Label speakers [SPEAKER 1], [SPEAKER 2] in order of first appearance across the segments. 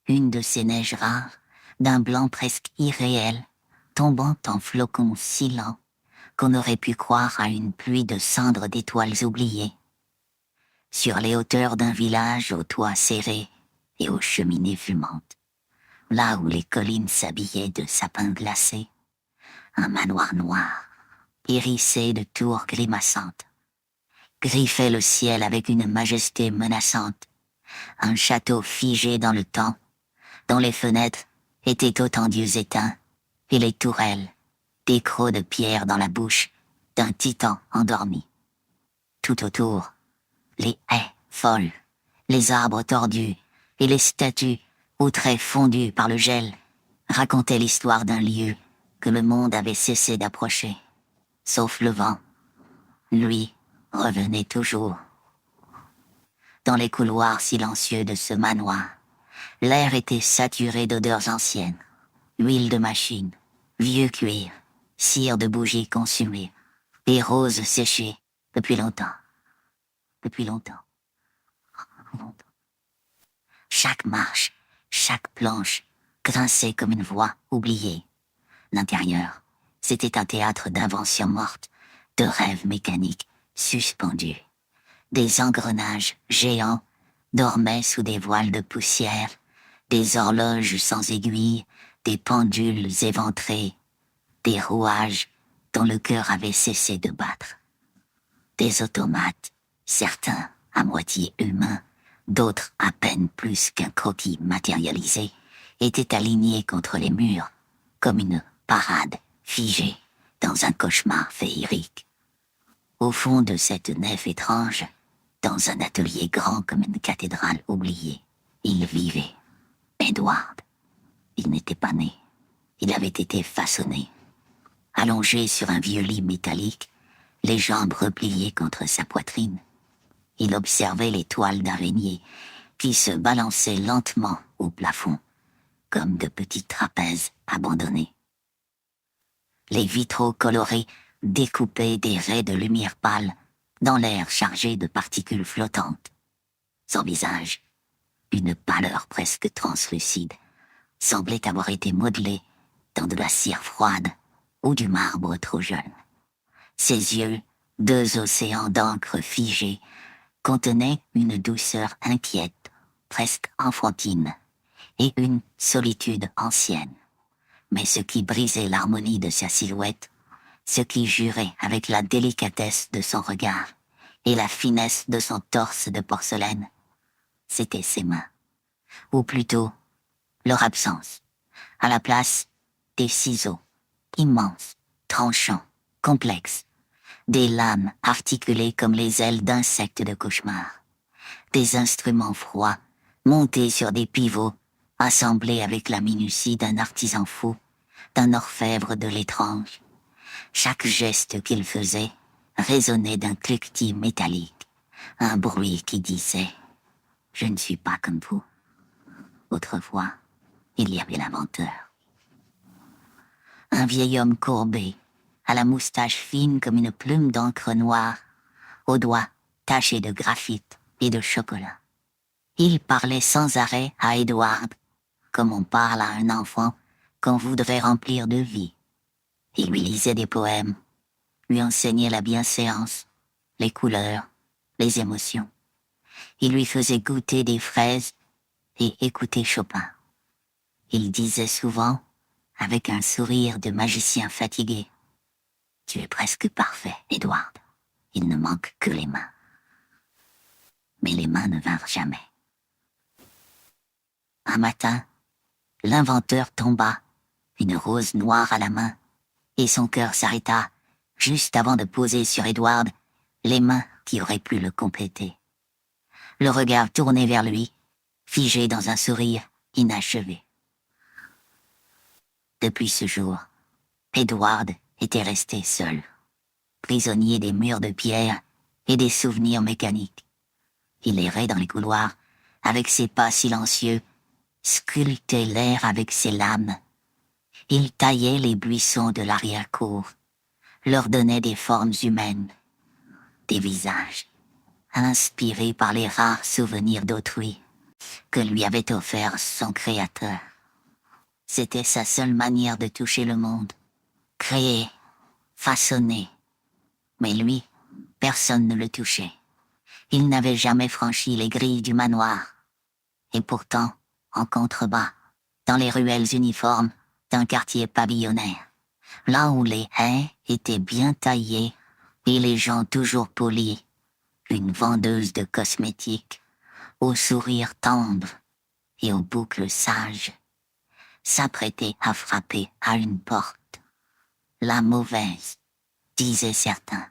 [SPEAKER 1] une de ces neiges rares, d'un blanc presque irréel, tombant en flocons si lents qu'on aurait pu croire à une pluie de cendres d'étoiles oubliées. Sur les hauteurs d'un village aux toits serrés et aux cheminées fumantes, là où les collines s'habillaient de sapins glacés, un manoir noir, hérissé de tours grimaçantes, griffait le ciel avec une majesté menaçante, un château figé dans le temps, dont les fenêtres étaient autant d'yeux éteints, et les tourelles, des crocs de pierre dans la bouche d'un titan endormi. Tout autour, les haies folles, les arbres tordus et les statues aux traits fondus par le gel racontaient l'histoire d'un lieu que le monde avait cessé d'approcher. Sauf le vent, lui, revenait toujours. Dans les couloirs silencieux de ce manoir, l'air était saturé d'odeurs anciennes, huile de machine, vieux cuir, cire de bougies consumées, et roses séchées depuis longtemps. Depuis longtemps. Longtemps. Chaque marche, chaque planche grinçait comme une voix oubliée. L'intérieur, c'était un théâtre d'inventions mortes, de rêves mécaniques suspendus. Des engrenages géants dormaient sous des voiles de poussière, des horloges sans aiguilles, des pendules éventrées, des rouages dont le cœur avait cessé de battre. Des automates, certains à moitié humains, d'autres à peine plus qu'un croquis matérialisé, étaient alignés contre les murs, comme une parade figée dans un cauchemar féerique. Au fond de cette nef étrange, dans un atelier grand comme une cathédrale oubliée, il vivait. Edward. Il n'était pas né. Il avait été façonné. Allongé sur un vieux lit métallique, les jambes repliées contre sa poitrine, il observait les toiles d'araignée qui se balançaient lentement au plafond, comme de petits trapèzes abandonnés. Les vitraux colorés découpaient des raies de lumière pâle dans l'air chargé de particules flottantes. Son visage, une pâleur presque translucide, semblait avoir été modelé dans de la cire froide ou du marbre trop jeune. Ses yeux, deux océans d'encre figée, contenaient une douceur inquiète, presque enfantine, et une solitude ancienne. Mais ce qui brisait l'harmonie de sa silhouette, ce qui jurait avec la délicatesse de son regard et la finesse de son torse de porcelaine, c'étaient ses mains, ou plutôt leur absence, à la place des ciseaux, immenses, tranchants, complexes, des lames articulées comme les ailes d'insectes de cauchemar, des instruments froids montés sur des pivots, assemblés avec la minutie d'un artisan fou, d'un orfèvre de l'étrange. Chaque geste qu'il faisait résonnait d'un cliquetis métallique, un bruit qui disait « Je ne suis pas comme vous ». Autrefois, il y avait l'inventeur. Un vieil homme courbé, à la moustache fine comme une plume d'encre noire, aux doigts tachés de graphite et de chocolat. Il parlait sans arrêt à Edward, comme on parle à un enfant qu'on voudrait remplir de vie. Il lui lisait des poèmes, lui enseignait la bienséance, les couleurs, les émotions. Il lui faisait goûter des fraises et écouter Chopin. Il disait souvent, avec un sourire de magicien fatigué, « Tu es presque parfait, Edward. Il ne manque que les mains. » Mais les mains ne vinrent jamais. Un matin, l'inventeur tomba, une rose noire à la main, et son cœur s'arrêta juste avant de poser sur Edward les mains qui auraient pu le compléter. Le regard tourné vers lui, figé dans un sourire inachevé. Depuis ce jour, Edward était resté seul, prisonnier des murs de pierre et des souvenirs mécaniques. Il errait dans les couloirs, avec ses pas silencieux, sculptait l'air avec ses lames. Il taillait les buissons de l'arrière-cour, leur donnait des formes humaines, des visages, inspirés par les rares souvenirs d'autrui. que lui avait offert son créateur. C'était sa seule manière de toucher le monde. Créer, façonner. Mais lui, personne ne le touchait. Il n'avait jamais franchi les grilles du manoir. Et pourtant, en contrebas, dans les ruelles uniformes d'un quartier pavillonnaire, là où les haies étaient bien taillées et les gens toujours polis, une vendeuse de cosmétiques, au sourire tendre et aux boucles sages, s'apprêtait à frapper à une porte. La mauvaise, disaient certains,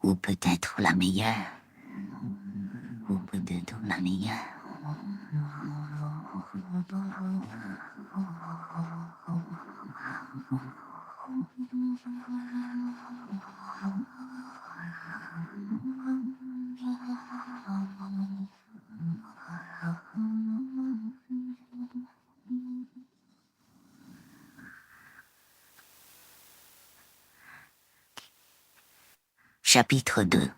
[SPEAKER 1] ou peut-être la meilleure, ou peut-être la meilleure. Chapitre 2.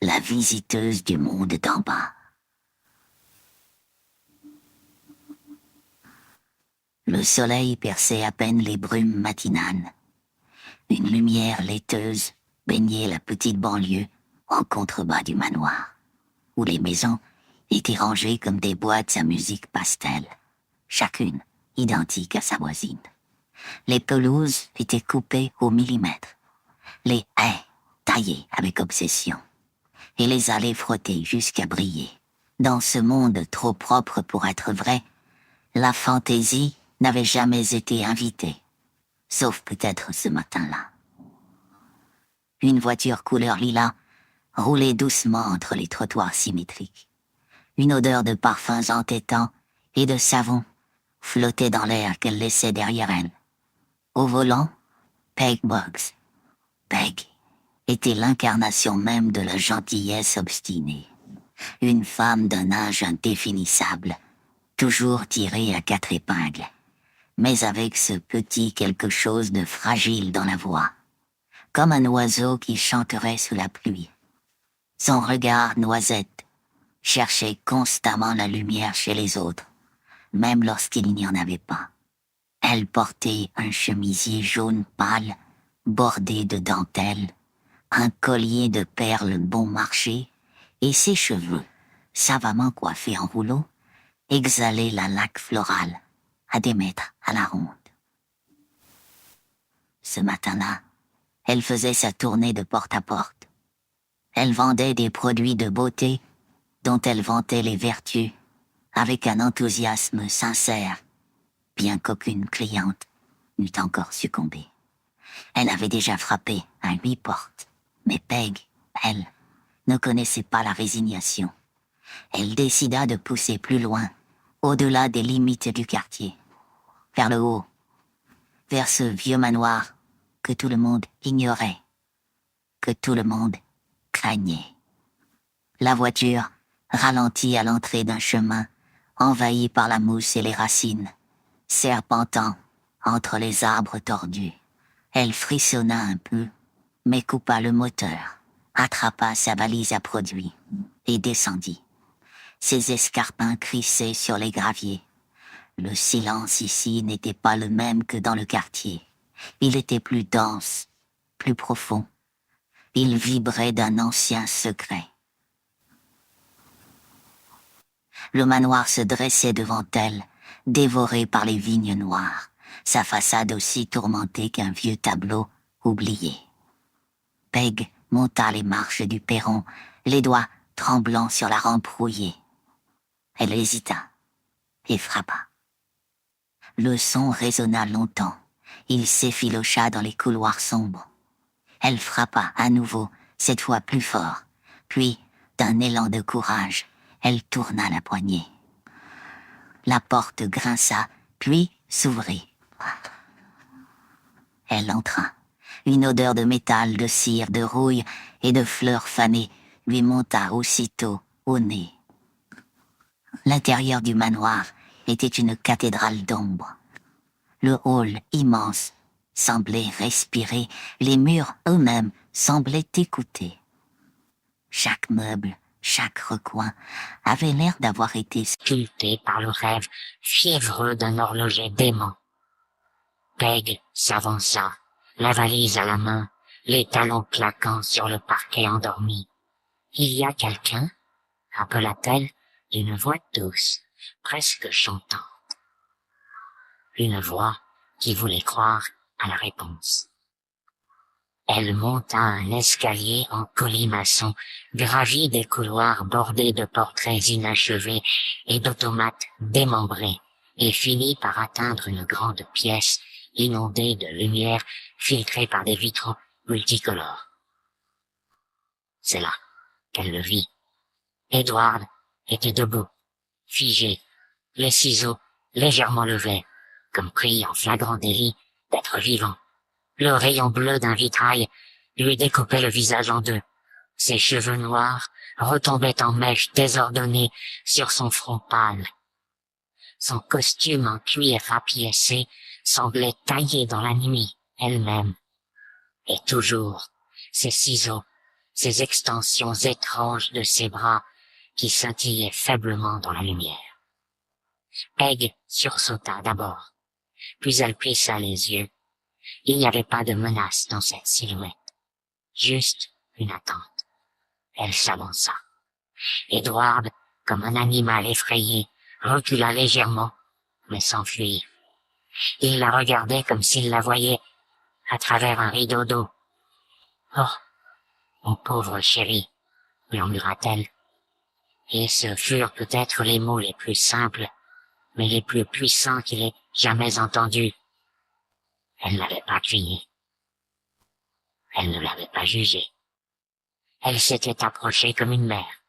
[SPEAKER 1] La visiteuse du monde d'en bas. Le soleil perçait à peine les brumes matinales. Une lumière laiteuse baignait la petite banlieue en contrebas du manoir, où les maisons étaient rangées comme des boîtes à musique pastel, chacune identique à sa voisine. Les pelouses étaient coupées au millimètre, les haies taillées avec obsession, et les allées frottées jusqu'à briller. Dans ce monde trop propre pour être vrai, la fantaisie n'avait jamais été invitée, sauf peut-être ce matin-là. Une voiture couleur lilas roulait doucement entre les trottoirs symétriques. Une odeur de parfums entêtants et de savon flottait dans l'air qu'elle laissait derrière elle. Au volant, Peg Boggs. Peg était l'incarnation même de la gentillesse obstinée. Une femme d'un âge indéfinissable, toujours tirée à 4 épingles, mais avec ce petit quelque chose de fragile dans la voix, comme un oiseau qui chanterait sous la pluie. Son regard noisette cherchait constamment la lumière chez les autres, même lorsqu'il n'y en avait pas. Elle portait un chemisier jaune pâle, bordé de dentelles, un collier de perles bon marché, et ses cheveux, savamment coiffés en rouleau, exhalaient la laque florale, à des mètres à la ronde. Ce matin-là, elle faisait sa tournée de porte à porte. Elle vendait des produits de beauté dont elle vantait les vertus avec un enthousiasme sincère, bien qu'aucune cliente n'eût encore succombé. Elle avait déjà frappé à 8 portes, mais Peg, elle, ne connaissait pas la résignation. Elle décida de pousser plus loin, au-delà des limites du quartier, vers le haut, vers ce vieux manoir que tout le monde ignorait, que tout le monde craignait. La voiture ralentit à l'entrée d'un chemin envahi par la mousse et les racines, serpentant entre les arbres tordus. Elle frissonna un peu, mais coupa le moteur, attrapa sa valise à produits et descendit. Ses escarpins crissaient sur les graviers. Le silence ici n'était pas le même que dans le quartier. Il était plus dense, plus profond. Il vibrait d'un ancien secret. Le manoir se dressait devant elle, dévoré par les vignes noires, sa façade aussi tourmentée qu'un vieux tableau oublié. Peg monta les marches du perron, les doigts tremblants sur la rampe rouillée. Elle hésita et frappa. Le son résonna longtemps. Il s'effilocha dans les couloirs sombres. Elle frappa à nouveau, cette fois plus fort. Puis, d'un élan de courage, elle tourna la poignée. La porte grinça, puis s'ouvrit. Elle entra. Une odeur de métal, de cire, de rouille et de fleurs fanées lui monta aussitôt au nez. L'intérieur du manoir était une cathédrale d'ombre. Le hall immense semblait respirer, les murs eux-mêmes semblaient écouter. Chaque meuble Chaque recoin avait l'air d'avoir été
[SPEAKER 2] sculpté par le rêve fiévreux d'un horloger dément. Peg s'avança, la valise à la main, les talons claquant sur le parquet endormi. « Il y a quelqu'un ?» appela-t-elle d'une voix douce, presque chantante. Une voix qui voulait croire à la réponse. Elle monta un escalier en colimaçon, gravit des couloirs bordés de portraits inachevés et d'automates démembrés, et finit par atteindre une grande pièce inondée de lumière filtrée par des vitraux multicolores. C'est là qu'elle le vit. Edward était debout, figé, les ciseaux légèrement levés, comme pris en flagrant délit d'être vivant. Le rayon bleu d'un vitrail lui découpait le visage en deux. Ses cheveux noirs retombaient en mèches désordonnées sur son front pâle. Son costume en cuir rapiécé semblait taillé dans la nuit elle-même. Et toujours, ses ciseaux, ces extensions étranges de ses bras qui scintillaient faiblement dans la lumière. Peg sursauta d'abord, puis elle plissa les yeux. Il n'y avait pas de menace dans cette silhouette, juste une attente. Elle s'avança. Edward, comme un animal effrayé, recula légèrement, mais sans fuir. Il la regardait comme s'il la voyait à travers un rideau d'eau. « Oh, mon pauvre chéri, » murmura-t-elle. Et ce furent peut-être les mots les plus simples, mais les plus puissants qu'il ait jamais entendus. Elle n'avait pas crié. Elle ne l'avait pas jugé. Elle s'était approchée comme une mère,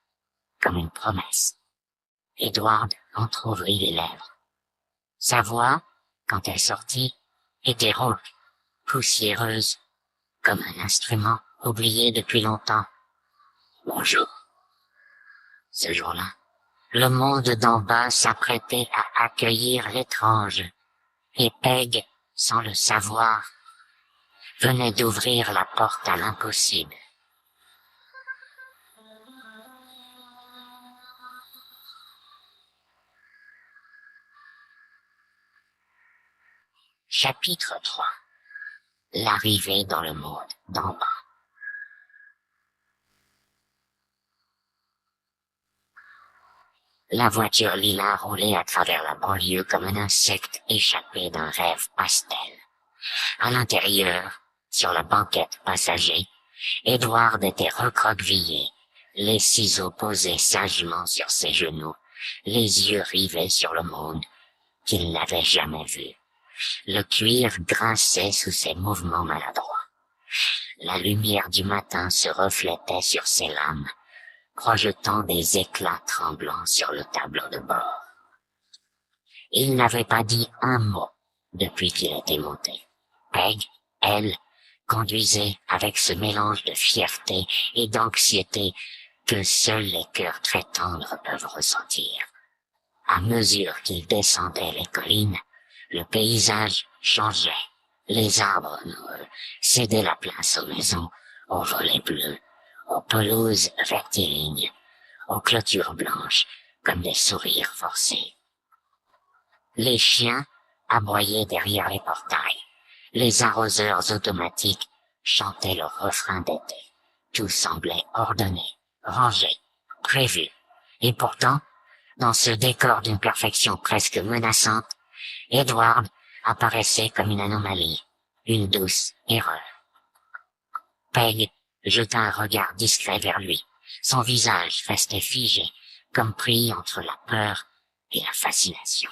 [SPEAKER 2] comme une promesse. Edward entr'ouvrit les lèvres. Sa voix, quand elle sortit, était rauque, poussiéreuse, comme un instrument oublié depuis longtemps. « Bonjour. » Ce jour-là, le monde d'en bas s'apprêtait à accueillir l'étrange, et Peg, sans le savoir, venait d'ouvrir la porte à l'impossible. Chapitre 3. L'arrivée dans le monde d'en bas. La voiture lilas roulait à travers la banlieue comme un insecte échappé d'un rêve pastel. À l'intérieur, sur la banquette passager, Edward était recroquevillé, les ciseaux posés sagement sur ses genoux, les yeux rivés sur le monde qu'il n'avait jamais vu. Le cuir grinçait sous ses mouvements maladroits. La lumière du matin se reflétait sur ses lames, projetant des éclats tremblants sur le tableau de bord. Il n'avait pas dit un mot depuis qu'il était monté. Peg, elle, conduisait avec ce mélange de fierté et d'anxiété que seuls les cœurs très tendres peuvent ressentir. À mesure qu'ils descendaient les collines, le paysage changeait. Les arbres cédaient la place aux maisons, aux volets bleus, aux pelouses rectilignes, aux clôtures blanches, comme des sourires forcés. Les chiens aboyaient derrière les portails. Les arroseurs automatiques chantaient leur refrain d'été. Tout semblait ordonné, rangé, prévu. Et pourtant, dans ce décor d'une perfection presque menaçante, Edward apparaissait comme une anomalie, une douce erreur. Peg jeta un regard discret vers lui. Son visage restait figé, comme pris entre la peur et la fascination.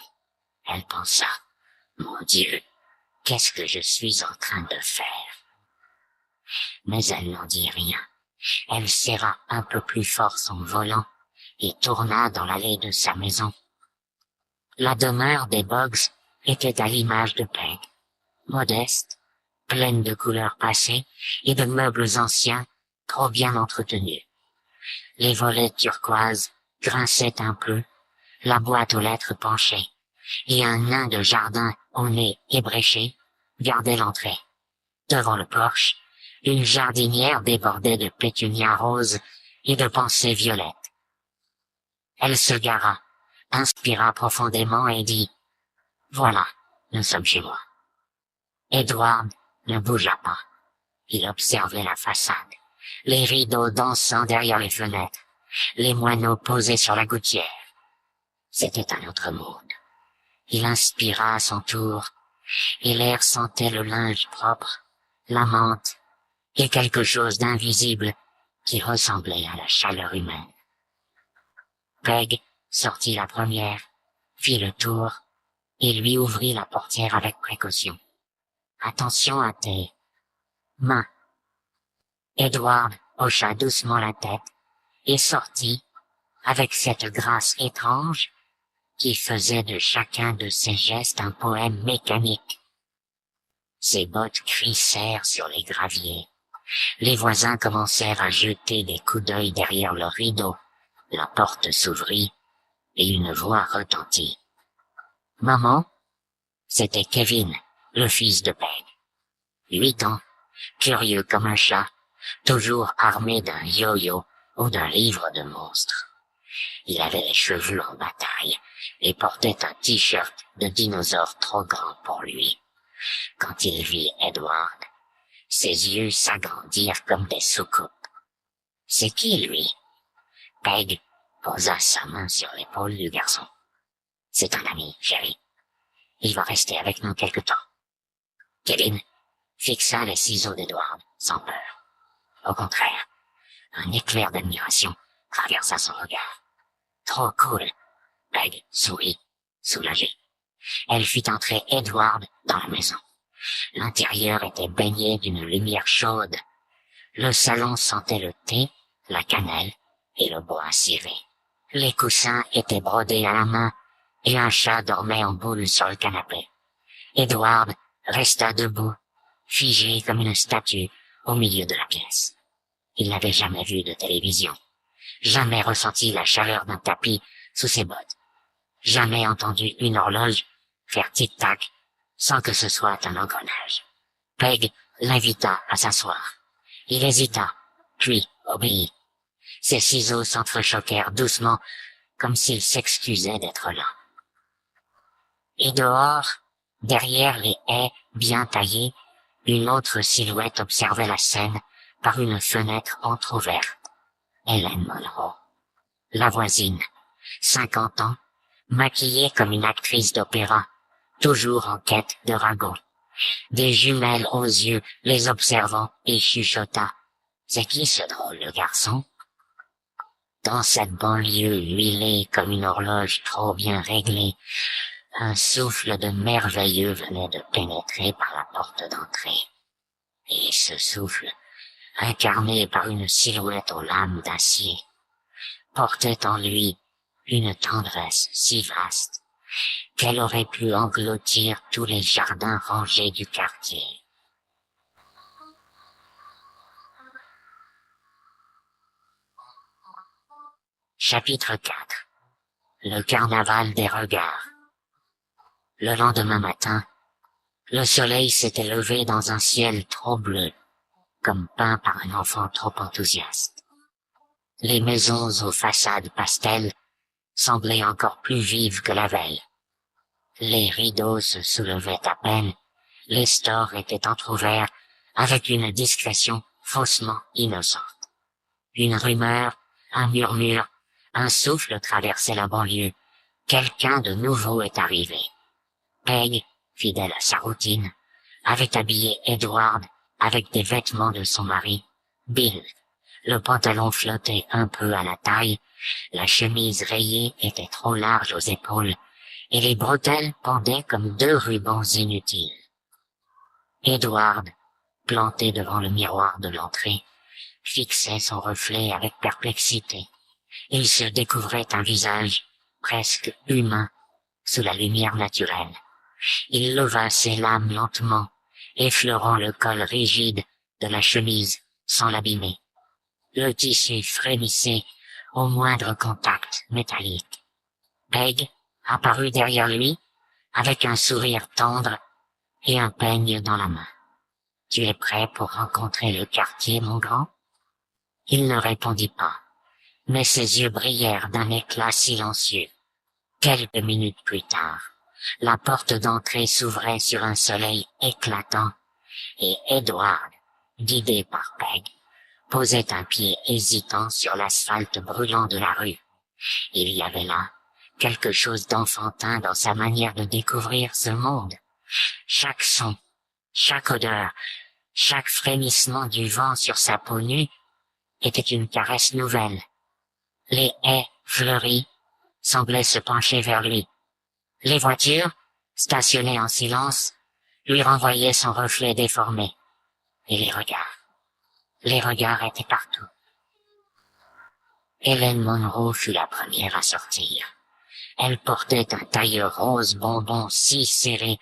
[SPEAKER 2] Elle pensa, « Mon Dieu, qu'est-ce que je suis en train de faire ?» Mais elle n'en dit rien. Elle serra un peu plus fort son volant et tourna dans l'allée de sa maison. La demeure des Boggs était à l'image de Peg, modeste, pleine de couleurs passées et de meubles anciens trop bien entretenus. Les volets turquoises grinçaient un peu, la boîte aux lettres penchée, et un nain de jardin au nez ébréché gardait l'entrée. Devant le porche, une jardinière débordait de pétunias roses et de pensées violettes, Elle se gara, inspira profondément et dit « Voilà, nous sommes chez moi. » Edward ne bougea pas. Il observait la façade, les rideaux dansant derrière les fenêtres, les moineaux posés sur la gouttière. C'était un autre monde. Il inspira à son tour, et l'air sentait le linge propre, la menthe, et quelque chose d'invisible qui ressemblait à la chaleur humaine. Peg sortit la première, fit le tour, et lui ouvrit la portière avec précaution. « Attention à tes mains. » Edward hocha doucement la tête et sortit avec cette grâce étrange qui faisait de chacun de ses gestes un poème mécanique. Ses bottes crissèrent sur les graviers. Les voisins commencèrent à jeter des coups d'œil derrière leurs rideaux. La porte s'ouvrit et une voix retentit. « Maman ?» C'était Kevin, le fils de Peg. 8 ans, curieux comme un chat, toujours armé d'un yo-yo ou d'un livre de monstres. Il avait les cheveux en bataille et portait un t-shirt de dinosaure trop grand pour lui. Quand il vit Edward, ses yeux s'agrandirent comme des soucoupes. « C'est qui, lui ?» Peg posa sa main sur l'épaule du garçon. « C'est un ami, chérie. Il va rester avec nous quelque temps. » Kevin fixa les ciseaux d'Edward, sans peur. Au contraire, un éclair d'admiration traversa son regard. « Trop cool !» Peg sourit, soulagée. Elle fit entrer Edward dans la maison. L'intérieur était baigné d'une lumière chaude. Le salon sentait le thé, la cannelle et le bois ciré. Les coussins étaient brodés à la main et un chat dormait en boule sur le canapé. Edward resta debout, figé comme une statue au milieu de la pièce. Il n'avait jamais vu de télévision, jamais ressenti la chaleur d'un tapis sous ses bottes, jamais entendu une horloge faire tic-tac sans que ce soit un engrenage. Peg l'invita à s'asseoir. Il hésita, puis obéit. Ses ciseaux s'entrechoquèrent doucement, comme s'il s'excusait d'être là. Et dehors, derrière les haies bien taillées, une autre silhouette observait la scène par une fenêtre entr'ouverte. Hélène Monroe, la voisine, 50 ans, maquillée comme une actrice d'opéra, toujours en quête de ragots. Des jumelles aux yeux les observant et chuchota. « C'est qui ce drôle de garçon ?» Dans cette banlieue huilée comme une horloge trop bien réglée, un souffle de merveilleux venait de pénétrer par la porte d'entrée. Et ce souffle, incarné par une silhouette aux lames d'acier, portait en lui une tendresse si vaste qu'elle aurait pu engloutir tous les jardins rangés du quartier. Chapitre 4. Le carnaval des regards. Le lendemain matin, le soleil s'était levé dans un ciel trop bleu, comme peint par un enfant trop enthousiaste. Les maisons aux façades pastel semblaient encore plus vives que la veille. Les rideaux se soulevaient à peine, les stores étaient entr'ouverts avec une discrétion faussement innocente. Une rumeur, un murmure, un souffle traversait la banlieue. Quelqu'un de nouveau est arrivé. Peg, fidèle à sa routine, avait habillé Edward avec des vêtements de son mari, Bill. Le pantalon flottait un peu à la taille, la chemise rayée était trop large aux épaules, et les bretelles pendaient comme 2 rubans inutiles. Edward, planté devant le miroir de l'entrée, fixait son reflet avec perplexité. Il se découvrait un visage presque humain sous la lumière naturelle. Il leva ses lames lentement, effleurant le col rigide de la chemise sans l'abîmer. Le tissu frémissait au moindre contact métallique. Peg apparut derrière lui avec un sourire tendre et un peigne dans la main. « Tu es prêt pour rencontrer le quartier, mon grand ?» Il ne répondit pas, mais ses yeux brillèrent d'un éclat silencieux. Quelques minutes plus tard, la porte d'entrée s'ouvrait sur un soleil éclatant, et Edward, guidé par Peg, posait un pied hésitant sur l'asphalte brûlant de la rue. Il y avait là quelque chose d'enfantin dans sa manière de découvrir ce monde. Chaque son, chaque odeur, chaque frémissement du vent sur sa peau nue était une caresse nouvelle. Les haies fleuries semblaient se pencher vers lui. Les voitures, stationnées en silence, lui renvoyaient son reflet déformé. Et les regards étaient partout. Hélène Monroe fut la première à sortir. Elle portait un tailleur rose bonbon si serré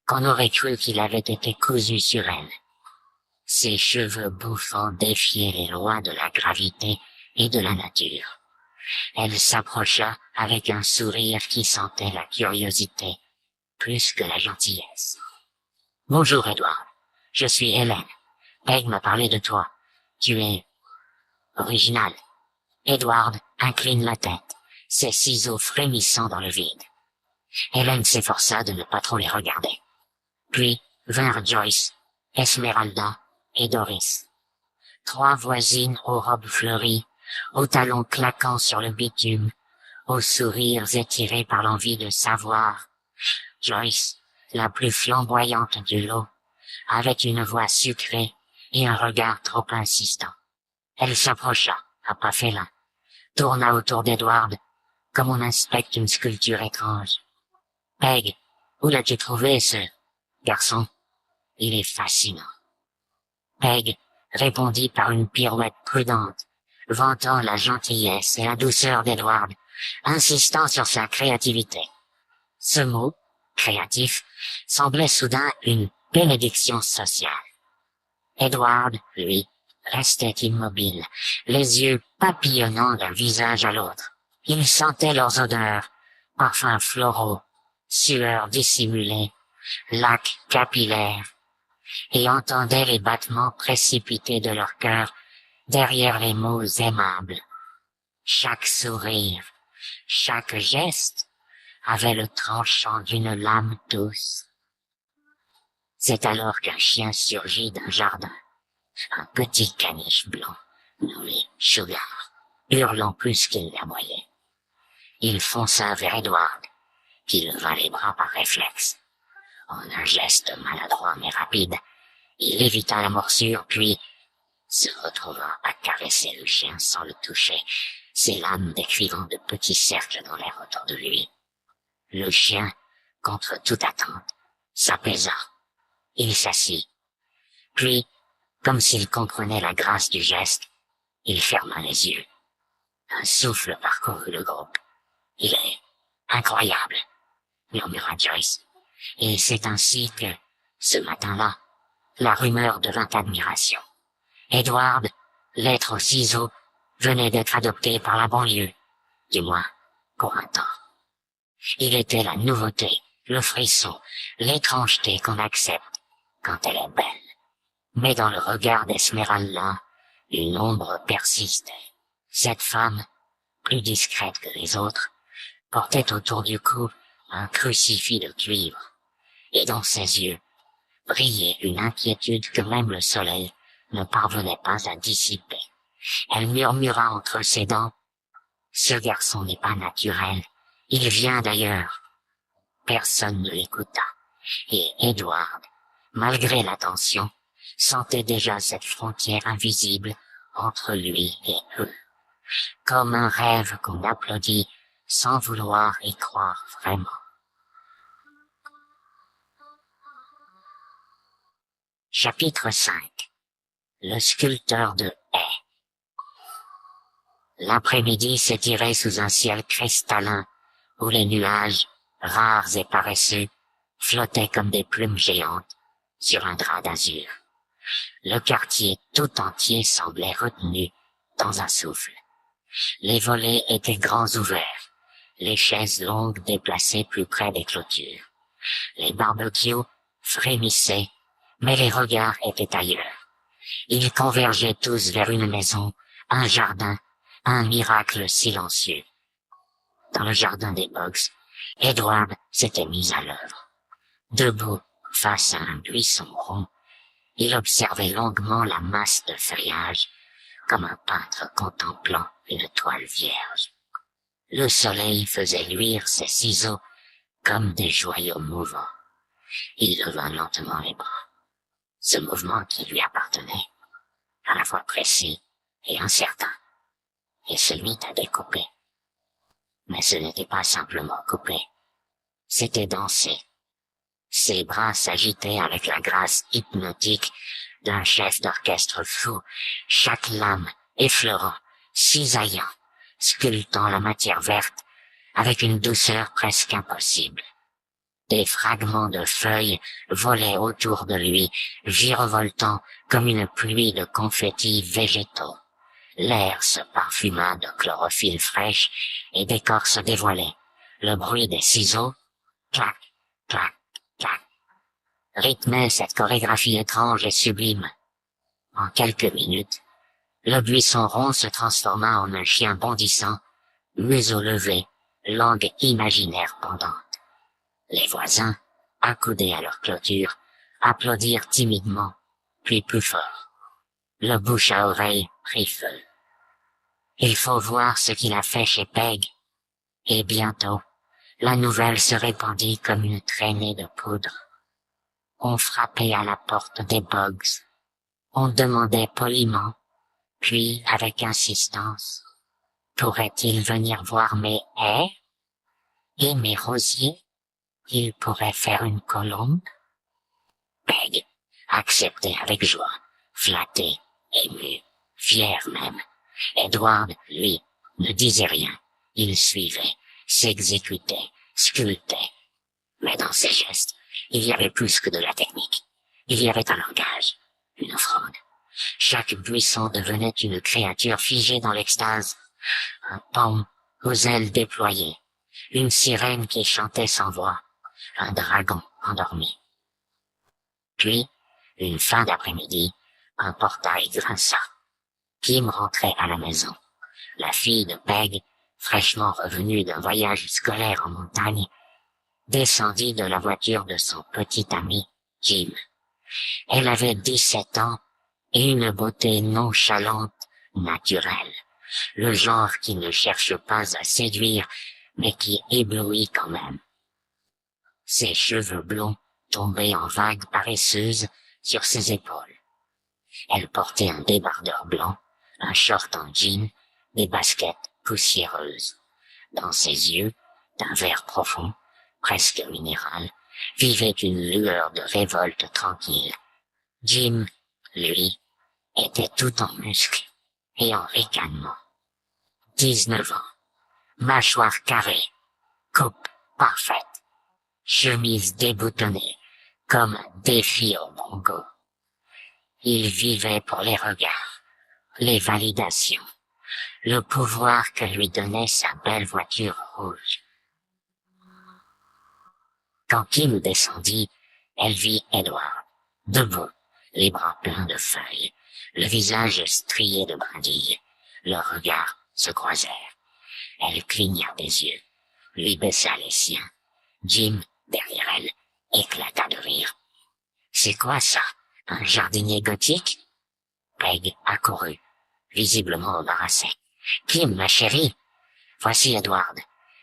[SPEAKER 2] qu'on aurait cru qu'il avait été cousu sur elle. Ses cheveux bouffants défiaient les lois de la gravité et de la nature. Elle s'approcha avec un sourire qui sentait la curiosité plus que la gentillesse. « Bonjour, Edward. Je suis Hélène. Peg m'a parlé de toi. Tu es original. » Edward incline la tête, ses ciseaux frémissant dans le vide. Hélène s'efforça de ne pas trop les regarder. Puis vinrent Joyce, Esmeralda et Doris. Trois voisines aux robes fleuries, aux talons claquant sur le bitume, aux sourires étirés par l'envie de savoir. Joyce, la plus flamboyante du lot, avait une voix sucrée et un regard trop insistant. Elle s'approcha, à pas félin, tourna autour d'Edward, comme on inspecte une sculpture étrange. « Peg, où l'as-tu trouvé, ce garçon? Il est fascinant. » Peg répondit par une pirouette prudente, vantant la gentillesse et la douceur d'Edward, insistant sur sa créativité. Ce mot, créatif, semblait soudain une bénédiction sociale. Edward, lui, restait immobile, les yeux papillonnant d'un visage à l'autre. Il sentait leurs odeurs, parfums floraux, sueur dissimulée, lacs capillaires, et entendait les battements précipités de leur cœur derrière les mots aimables. Chaque sourire, chaque geste avait le tranchant d'une lame douce. C'est alors qu'un chien surgit d'un jardin, un petit caniche blanc, nommé Sugar, hurlant plus qu'il n'aboyait. Il fonça vers Edward, qui leva les bras par réflexe. En un geste maladroit mais rapide, il évita la morsure, puis se retrouva à caresser le chien sans le toucher, ses lames décrivant de petits cercles dans l'air autour de lui. Le chien, contre toute attente, s'apaisa. Il s'assit. Puis, comme s'il comprenait la grâce du geste, il ferma les yeux. Un souffle parcourut le groupe. « Il est incroyable », murmura Joyce. Et c'est ainsi que, ce matin-là, la rumeur devint admiration. Edward, l'être aux ciseaux, venait d'être adopté par la banlieue, du moins pour un temps. Il était la nouveauté, le frisson, l'étrangeté qu'on accepte quand elle est belle. Mais dans le regard d'Esmeralda, une ombre persistait. Cette femme, plus discrète que les autres, portait autour du cou un crucifix de cuivre, et dans ses yeux brillait une inquiétude que même le soleil ne parvenait pas à dissiper. Elle murmura entre ses dents, « Ce garçon n'est pas naturel, il vient d'ailleurs. » Personne ne l'écouta, et Edward, malgré l'attention, sentait déjà cette frontière invisible entre lui et eux, comme un rêve qu'on applaudit sans vouloir y croire vraiment. Chapitre 5. Le sculpteur de haies. L'après-midi s'étirait sous un ciel cristallin où les nuages, rares et paresseux, flottaient comme des plumes géantes sur un drap d'azur. Le quartier tout entier semblait retenu dans un souffle. Les volets étaient grands ouverts, les chaises longues déplacées plus près des clôtures. Les barbecues frémissaient, mais les regards étaient ailleurs. Ils convergeaient tous vers une maison, un jardin, Un miracle silencieux. Dans le jardin des Bogs, Edward s'était mis à l'œuvre. Debout, face à un buisson rond, il observait longuement la masse de feuillage, comme un peintre contemplant une toile vierge. Le soleil faisait luire ses ciseaux comme des joyaux mouvants. Il leva lentement les bras. Ce mouvement qui lui appartenait, à la fois précis et incertain, et se mit à découper. Mais ce n'était pas simplement couper, c'était danser. Ses bras s'agitaient avec la grâce hypnotique d'un chef d'orchestre fou, chaque lame effleurant, cisaillant, sculptant la matière verte avec une douceur presque impossible. Des fragments de feuilles volaient autour de lui, virevoltant comme une pluie de confettis végétaux. L'air se parfuma de chlorophylle fraîche et d'écorce dévoilée. Le bruit des ciseaux, clac, clac, clac, rythmait cette chorégraphie étrange et sublime. En quelques minutes, le buisson rond se transforma en un chien bondissant, museau levé, langue imaginaire pendante. Les voisins, accoudés à leur clôture, applaudirent timidement, puis plus fort. Le bouche à oreille prit feu. Il faut voir ce qu'il a fait chez Peg. Et bientôt, la nouvelle se répandit comme une traînée de poudre. On frappait à la porte des Bogs. On demandait poliment, puis avec insistance, pourrait-il venir voir mes haies et mes rosiers? Il pourrait faire une colombe? Peg acceptait avec joie, flatté, ému, fier même. Edward, lui, ne disait rien. Il suivait, s'exécutait, sculptait. Mais dans ses gestes, il y avait plus que de la technique. Il y avait un langage, une offrande. Chaque buisson devenait une créature figée dans l'extase. Un paon aux ailes déployées, une sirène qui chantait sans voix, un dragon endormi. Puis, une fin d'après-midi, un portail grinça. Kim rentrait à la maison. La fille de Peg, fraîchement revenue d'un voyage scolaire en montagne, descendit de la voiture de son petit ami, Jim. Elle avait 17 ans et une beauté nonchalante, naturelle. Le genre qui ne cherche pas à séduire, mais qui éblouit quand même. Ses cheveux blonds tombaient en vagues paresseuses sur ses épaules. Elle portait un débardeur blanc, un short en jean, des baskets poussiéreuses. Dans ses yeux, d'un vert profond, presque minéral, vivait une lueur de révolte tranquille. Jim, lui, était tout en muscles et en ricanement. 19 ans, mâchoire carrée, coupe parfaite, chemise déboutonnée, comme un défi au bongo. Il vivait pour les regards, les validations, le pouvoir que lui donnait sa belle voiture rouge. Quand Kim descendit, elle vit Edward, debout, les bras pleins de feuilles, le visage strié de brindilles. Leurs regards se croisèrent. Elle cligna des yeux, lui baissa les siens. Jim, derrière elle, éclata de rire. « C'est quoi ça? Un jardinier gothique? » Peg accourut, visiblement embarrassée. « Kim, ma chérie, voici Edward.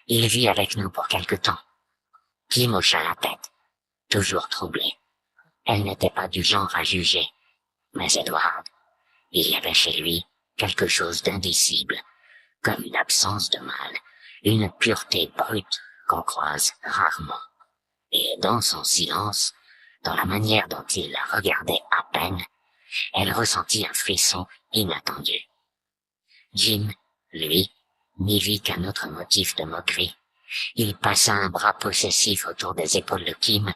[SPEAKER 2] Il vit avec nous pour quelque temps. » Kim hocha la tête, toujours troublée. Elle n'était pas du genre à juger. Mais Edward, il y avait chez lui quelque chose d'indicible, comme une absence de mal, une pureté brute qu'on croise rarement. Et dans son silence, dans la manière dont il la regardait à peine, elle ressentit un frisson inattendu. Jim, lui, n'y vit qu'un autre motif de moquerie. Il passa un bras possessif autour des épaules de Kim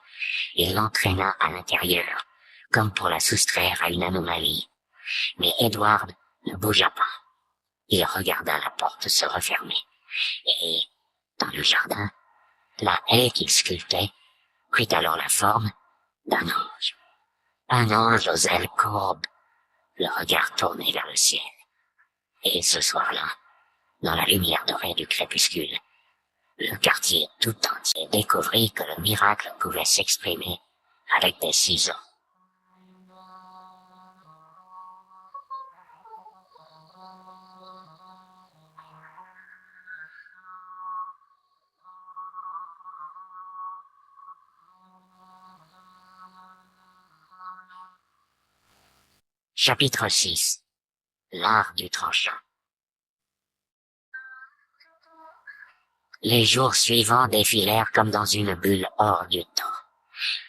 [SPEAKER 2] et l'entraîna à l'intérieur, comme pour la soustraire à une anomalie. Mais Edward ne bougea pas. Il regarda la porte se refermer. Et, dans le jardin, la haie qu'il sculptait prit alors la forme d'un ange. Un ange aux ailes courbes, le regard tourné vers le ciel. Et ce soir-là, dans la lumière dorée du crépuscule. Le quartier tout entier découvrit que le miracle pouvait s'exprimer avec des ciseaux. Chapitre 6. L'art du tranchant. Les jours suivants défilèrent comme dans une bulle hors du temps.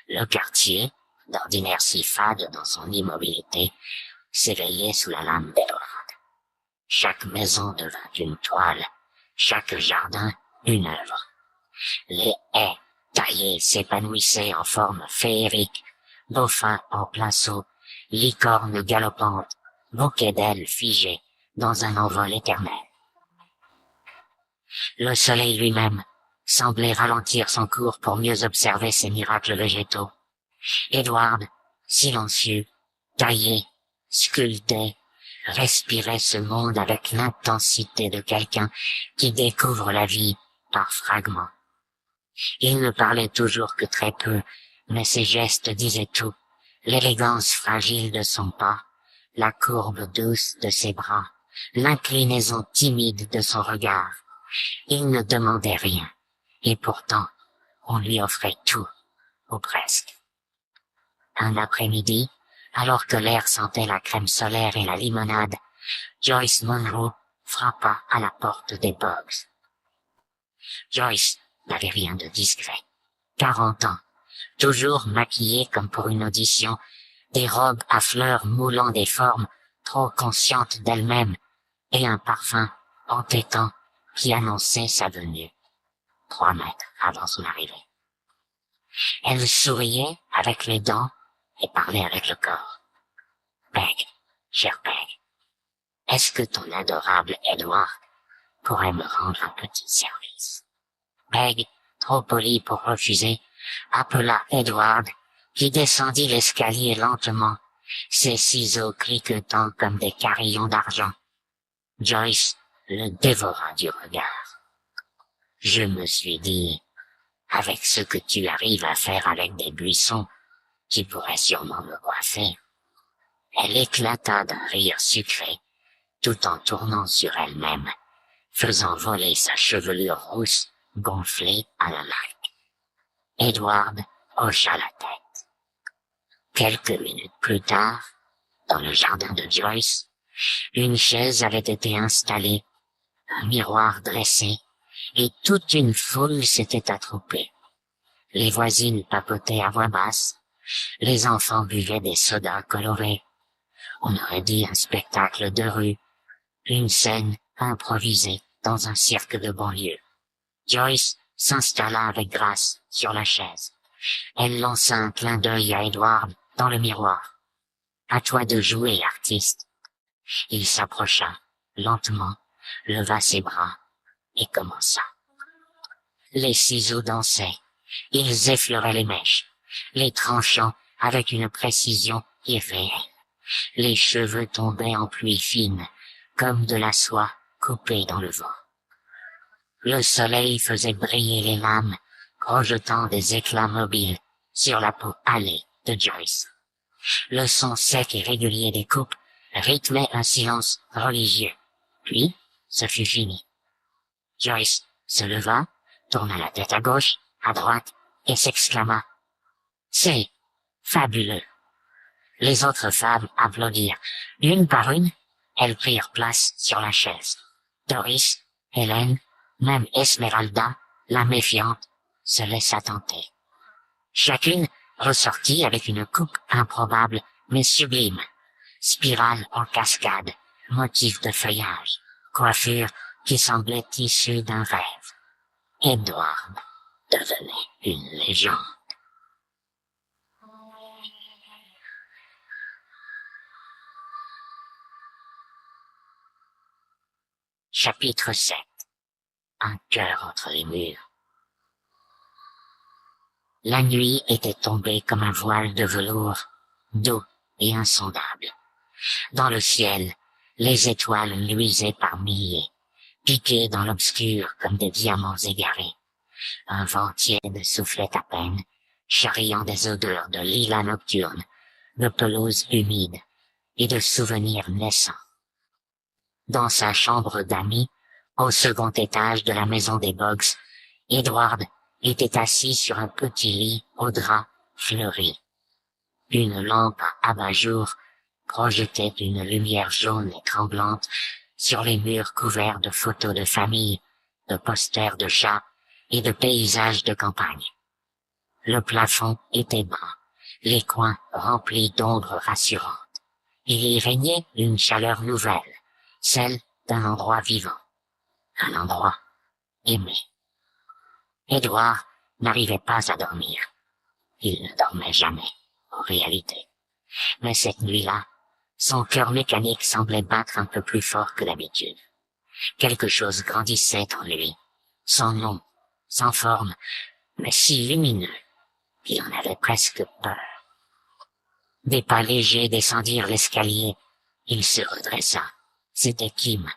[SPEAKER 2] Le quartier, d'ordinaire si fade dans son immobilité, s'éveillait sous la lame d'Edward. Chaque maison devint une toile, chaque jardin une œuvre. Les haies taillées s'épanouissaient en forme féerique, dauphins en pinceau, licornes galopantes, bouquets d'ailes figées dans un envol éternel. Le soleil lui-même semblait ralentir son cours pour mieux observer ces miracles végétaux. Edward, silencieux, taillé, sculpté, respirait ce monde avec l'intensité de quelqu'un qui découvre la vie par fragments. Il ne parlait toujours que très peu, mais ses gestes disaient tout. L'élégance fragile de son pas, la courbe douce de ses bras, l'inclinaison timide de son regard. Il ne demandait rien, et pourtant, on lui offrait tout, ou presque. Un après-midi, alors que l'air sentait la crème solaire et la limonade, Joyce Monroe frappa à la porte des Boggs. Joyce n'avait rien de discret. 40 ans, toujours maquillée comme pour une audition, des robes à fleurs moulant des formes, trop consciente d'elle-même, et un parfum entêtant qui annonçait sa venue, 3 mètres avant son arrivée. Elle souriait avec les dents et parlait avec le corps. Peg, cher Peg, est-ce que ton adorable Edward pourrait me rendre un petit service? Peg, trop polie pour refuser, appela Edward, qui descendit l'escalier lentement, ses ciseaux cliquetant comme des carillons d'argent. Joyce le dévora du regard. Je me suis dit, avec ce que tu arrives à faire avec des buissons, tu pourrais sûrement me coiffer. Elle éclata d'un rire sucré, tout en tournant sur elle-même, faisant voler sa chevelure rousse gonflée à la laque. Edward hocha la tête. Quelques minutes plus tard, dans le jardin de Joyce, une chaise avait été installée, un miroir dressé, et toute une foule s'était attroupée. Les voisines papotaient à voix basse, les enfants buvaient des sodas colorés. On aurait dit un spectacle de rue, une scène improvisée dans un cirque de banlieue. Joyce s'installa avec grâce sur la chaise. Elle lança un clin d'œil à Edward dans le miroir. « À toi de jouer, artiste. » Il s'approcha, lentement, leva ses bras et commença. Les ciseaux dansaient, ils effleuraient les mèches, les tranchant avec une précision irréelle. Les cheveux tombaient en pluie fine, comme de la soie coupée dans le vent. Le soleil faisait briller les lames, projetant des éclats mobiles sur la peau hâlée de Joyce. Le son sec et régulier des coupes rythmait un silence religieux. Puis, ce fut fini. Joyce se leva, tourna la tête à gauche, à droite, et s'exclama. « C'est fabuleux !» Les autres femmes applaudirent. Une par une, elles prirent place sur la chaise. Doris, Hélène, même Esmeralda, la méfiante, se laissa tenter. Chacune ressortit avec une coupe improbable mais sublime. Spirale en cascade, motif de feuillage, coiffure qui semblait issue d'un rêve. Edward devenait une légende. Chapitre 7. Un cœur entre les murs. La nuit était tombée comme un voile de velours, doux et insondable. Dans le ciel, les étoiles luisaient par milliers, piqués dans l'obscur comme des diamants égarés. Un vent tiède soufflait à peine, charriant des odeurs de lilas nocturnes, de pelouse humide et de souvenirs naissants. Dans sa chambre d'amis, au second étage de la maison des Boggs, Edward était assis sur un petit lit au drap fleuri. Une lampe à abat-jour projetait une lumière jaune et tremblante sur les murs couverts de photos de famille, de posters de chats et de paysages de campagne. Le plafond était bas, les coins remplis d'ombres rassurantes. Il y régnait une chaleur nouvelle, celle d'un endroit vivant, un endroit aimé. Édouard n'arrivait pas à dormir. Il ne dormait jamais, en réalité. Mais cette nuit-là, son cœur mécanique semblait battre un peu plus fort que d'habitude. Quelque chose grandissait en lui, sans nom, sans forme, mais si lumineux, qu'il en avait presque peur. Des pas légers descendirent l'escalier. Il se redressa. C'était Kim.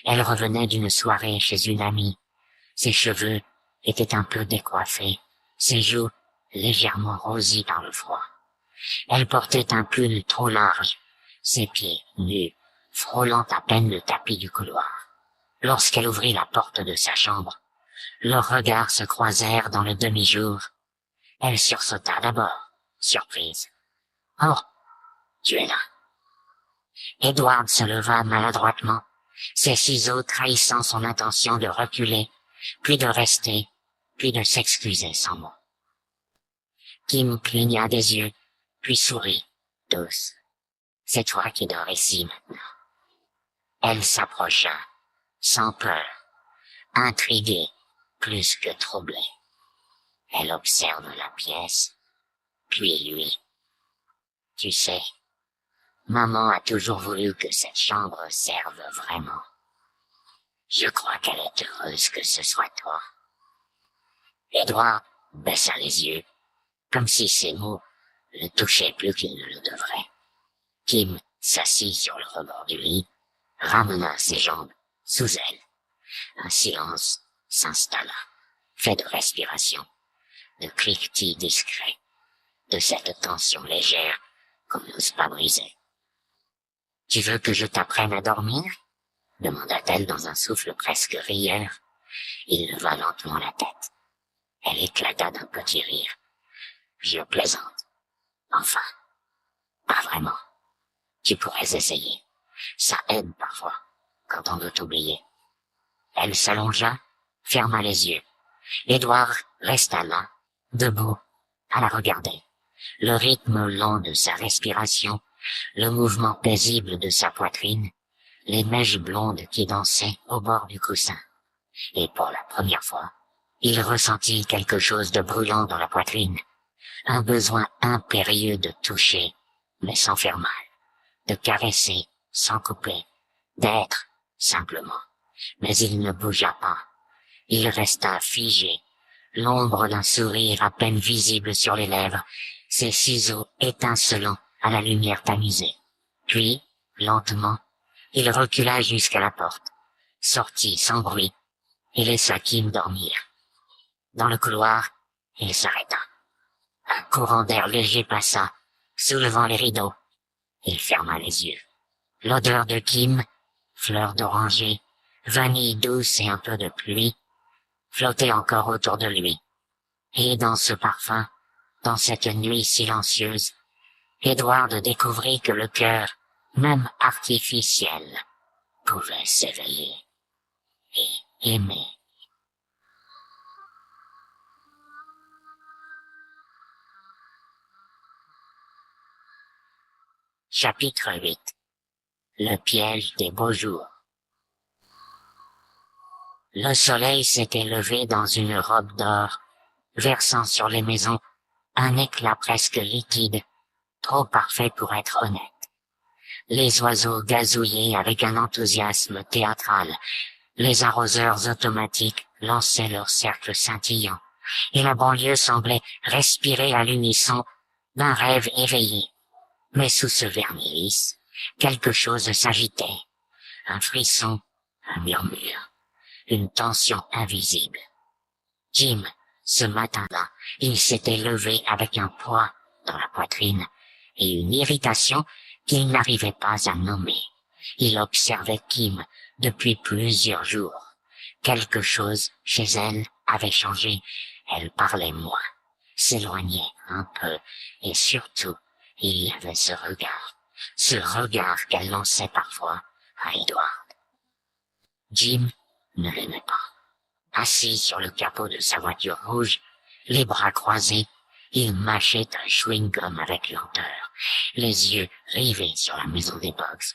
[SPEAKER 2] Elle revenait d'une soirée chez une amie. Ses cheveux étaient un peu décoiffés, ses joues légèrement rosies par le froid. Elle portait un pull trop large, ses pieds nus, frôlant à peine le tapis du couloir. Lorsqu'elle ouvrit la porte de sa chambre, leurs regards se croisèrent dans le demi-jour. Elle sursauta d'abord, surprise. « Oh, tu es là. » Edward se leva maladroitement, ses ciseaux trahissant son intention de reculer, puis de rester, puis de s'excuser sans mot. Kim cligna des yeux, puis sourit, douce. « C'est toi qui dors ici maintenant. » Elle s'approcha, sans peur, intriguée, plus que troublée. Elle observe la pièce, puis lui. « Tu sais, maman a toujours voulu que cette chambre serve vraiment. Je crois qu'elle est heureuse que ce soit toi. » Edward baissa les yeux, comme si ces mots le touchaient plus qu'il ne le devrait. Kim s'assit sur le rebord du lit, ramena ses jambes sous elle. Un silence s'installa, fait de respiration, de cliquetis discrets, de cette tension légère qu'on n'ose pas briser. « Tu veux que je t'apprenne à dormir ?» demanda-t-elle dans un souffle presque rieur. Il leva lentement la tête. Elle éclata d'un petit rire. « Je plaisante. Enfin, pas vraiment. Tu pourrais essayer. Ça aide parfois, quand on veut oublier. » Elle s'allongea, ferma les yeux. Édouard resta là, debout, à la regarder. Le rythme lent de sa respiration, le mouvement paisible de sa poitrine, les mèches blondes qui dansaient au bord du coussin. Et pour la première fois, il ressentit quelque chose de brûlant dans la poitrine, un besoin impérieux de toucher, mais sans faire mal, de caresser sans couper, d'être simplement. Mais il ne bougea pas. Il resta figé, l'ombre d'un sourire à peine visible sur les lèvres, ses ciseaux étincelants à la lumière tamisée. Puis, lentement, il recula jusqu'à la porte, sortit sans bruit, et laissa Kim dormir. Dans le couloir, il s'arrêta. Un courant d'air léger passa, soulevant les rideaux. Il ferma les yeux. L'odeur de Kim, fleurs d'oranger, vanille douce et un peu de pluie, flottait encore autour de lui. Et dans ce parfum, dans cette nuit silencieuse, Edward découvrit que le cœur, même artificiel, pouvait s'éveiller et aimer. Chapitre 8. Le piège des beaux jours. Le soleil s'était levé dans une robe d'or, versant sur les maisons un éclat presque liquide, trop parfait pour être honnête. Les oiseaux gazouillaient avec un enthousiasme théâtral, les arroseurs automatiques lançaient leurs cercles scintillants, et la banlieue semblait respirer à l'unisson d'un rêve éveillé. Mais sous ce vernis lisse, quelque chose s'agitait, un frisson, un murmure. une tension invisible. Jim, ce matin-là, il s'était levé avec un poids dans la poitrine et une irritation qu'il n'arrivait pas à nommer. Il observait Kim depuis plusieurs jours. Quelque chose chez elle avait changé. Elle parlait moins, s'éloignait un peu, et surtout, il y avait ce regard qu'elle lançait parfois à Edward. Jim ne l'aimait pas. Assis sur le capot de sa voiture rouge, les bras croisés, il mâchait un chewing-gum avec lenteur, les yeux rivés sur la maison des Bugs.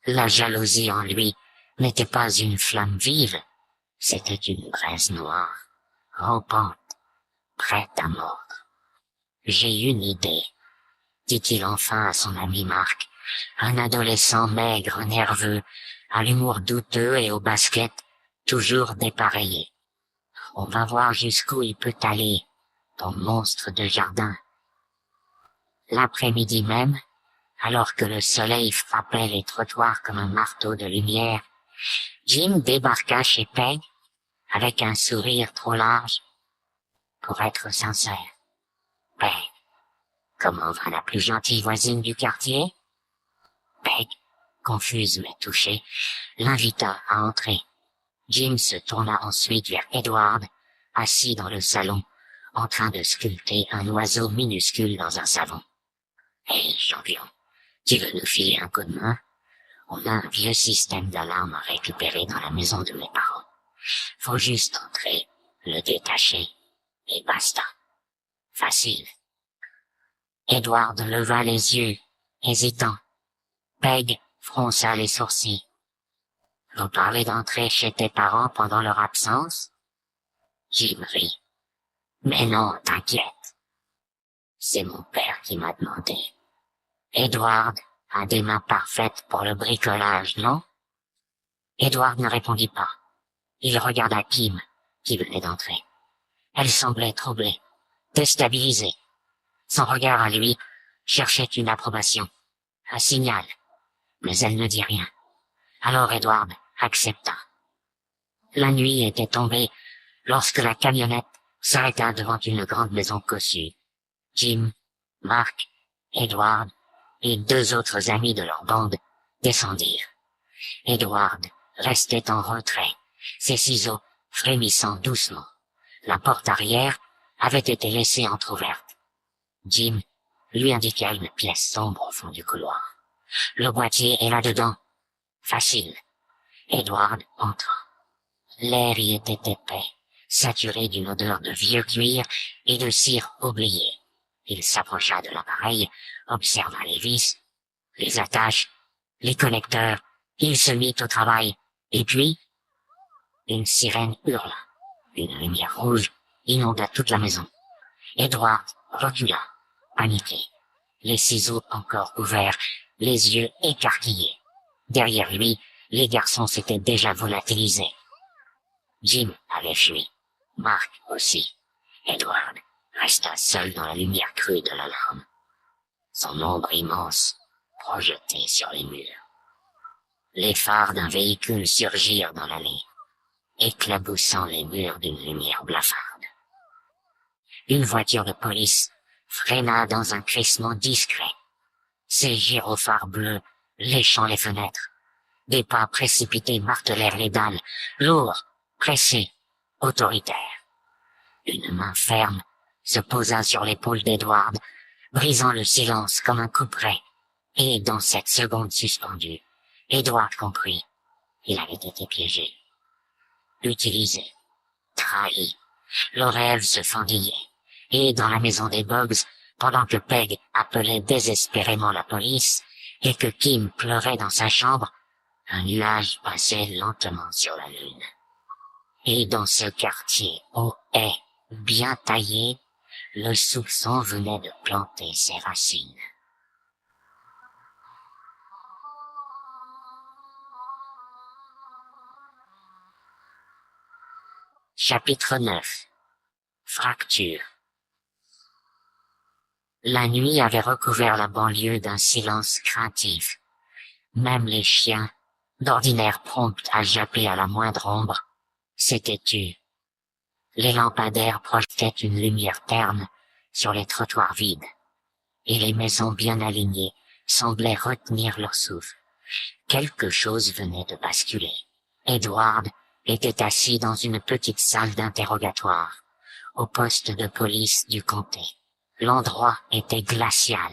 [SPEAKER 2] La jalousie en lui n'était pas une flamme vive, c'était une braise noire, rampante, prête à mordre. J'ai une idée, dit-il enfin à son ami Marc, un adolescent maigre, nerveux, à l'humour douteux et au basket, toujours dépareillé. On va voir jusqu'où il peut aller, ton monstre de jardin. L'après-midi même, alors que le soleil frappait les trottoirs comme un marteau de lumière, Jim débarqua chez Peg avec un sourire trop large pour être sincère. Peg, comment va la plus gentille voisine du quartier? Peg, confuse mais touchée, l'invita à entrer. Jim se tourna ensuite vers Edward, assis dans le salon, en train de sculpter un oiseau minuscule dans un savon. Hé, champion, tu veux nous filer un coup de main? On a un vieux système d'alarme à récupérer dans la maison de mes parents. Faut juste entrer, le détacher, et basta. Facile. Edward leva les yeux, hésitant. Peg fronça les sourcils. Vous parlez d'entrer chez tes parents pendant leur absence? Jim rit. Mais non, t'inquiète. C'est mon père qui m'a demandé. Edward a des mains parfaites pour le bricolage, non? Edward ne répondit pas. Il regarda Kim, qui venait d'entrer. Elle semblait troublée, déstabilisée. Son regard à lui cherchait une approbation, un signal, mais elle ne dit rien. Alors Edward accepta. La nuit était tombée lorsque la camionnette s'arrêta devant une grande maison cossue. Jim, Mark, Edward et deux autres amis de leur bande descendirent. Edward restait en retrait, ses ciseaux frémissant doucement. La porte arrière avait été laissée entr'ouverte. Jim lui indiqua une pièce sombre au fond du couloir. Le boîtier est là-dedans. Facile. Edward entra. L'air y était épais, saturé d'une odeur de vieux cuir et de cire oubliée. Il s'approcha de l'appareil, observa les vis, les attaches, les connecteurs. Il se mit au travail. Et puis, une sirène hurla. Une lumière rouge inonda toute la maison. Edward recula, paniqué, les ciseaux encore ouverts, les yeux écarquillés. Derrière lui, les garçons s'étaient déjà volatilisés. Jim avait fui, Mark aussi. Edward resta seul dans la lumière crue de l'alarme, son ombre immense projetée sur les murs. Les phares d'un véhicule surgirent dans l'allée, éclaboussant les murs d'une lumière blafarde. Une voiture de police freina dans un crissement discret, ses gyrophares bleus léchant les fenêtres. Des pas précipités martelèrent les dalles, lourds, pressés, autoritaires. Une main ferme se posa sur l'épaule d'Edward, brisant le silence comme un couperet. Et dans cette seconde suspendue, Edward comprit. Il avait été piégé, utilisé, trahi. Le rêve se fendillait. Et dans la maison des Bugs, pendant que Peg appelait désespérément la police, et que Kim pleurait dans sa chambre, un nuage passait lentement sur la lune. Et dans ce quartier aux haies bien taillées, le soupçon venait de planter ses racines. Chapitre 9. Fracture. La nuit avait recouvert la banlieue d'un silence craintif. Même les chiens, d'ordinaire prompte à japper à la moindre ombre, s'était tue. Les lampadaires projetaient une lumière terne sur les trottoirs vides, et les maisons bien alignées semblaient retenir leur souffle. Quelque chose venait de basculer. Edward était assis dans une petite salle d'interrogatoire, au poste de police du comté. L'endroit était glacial,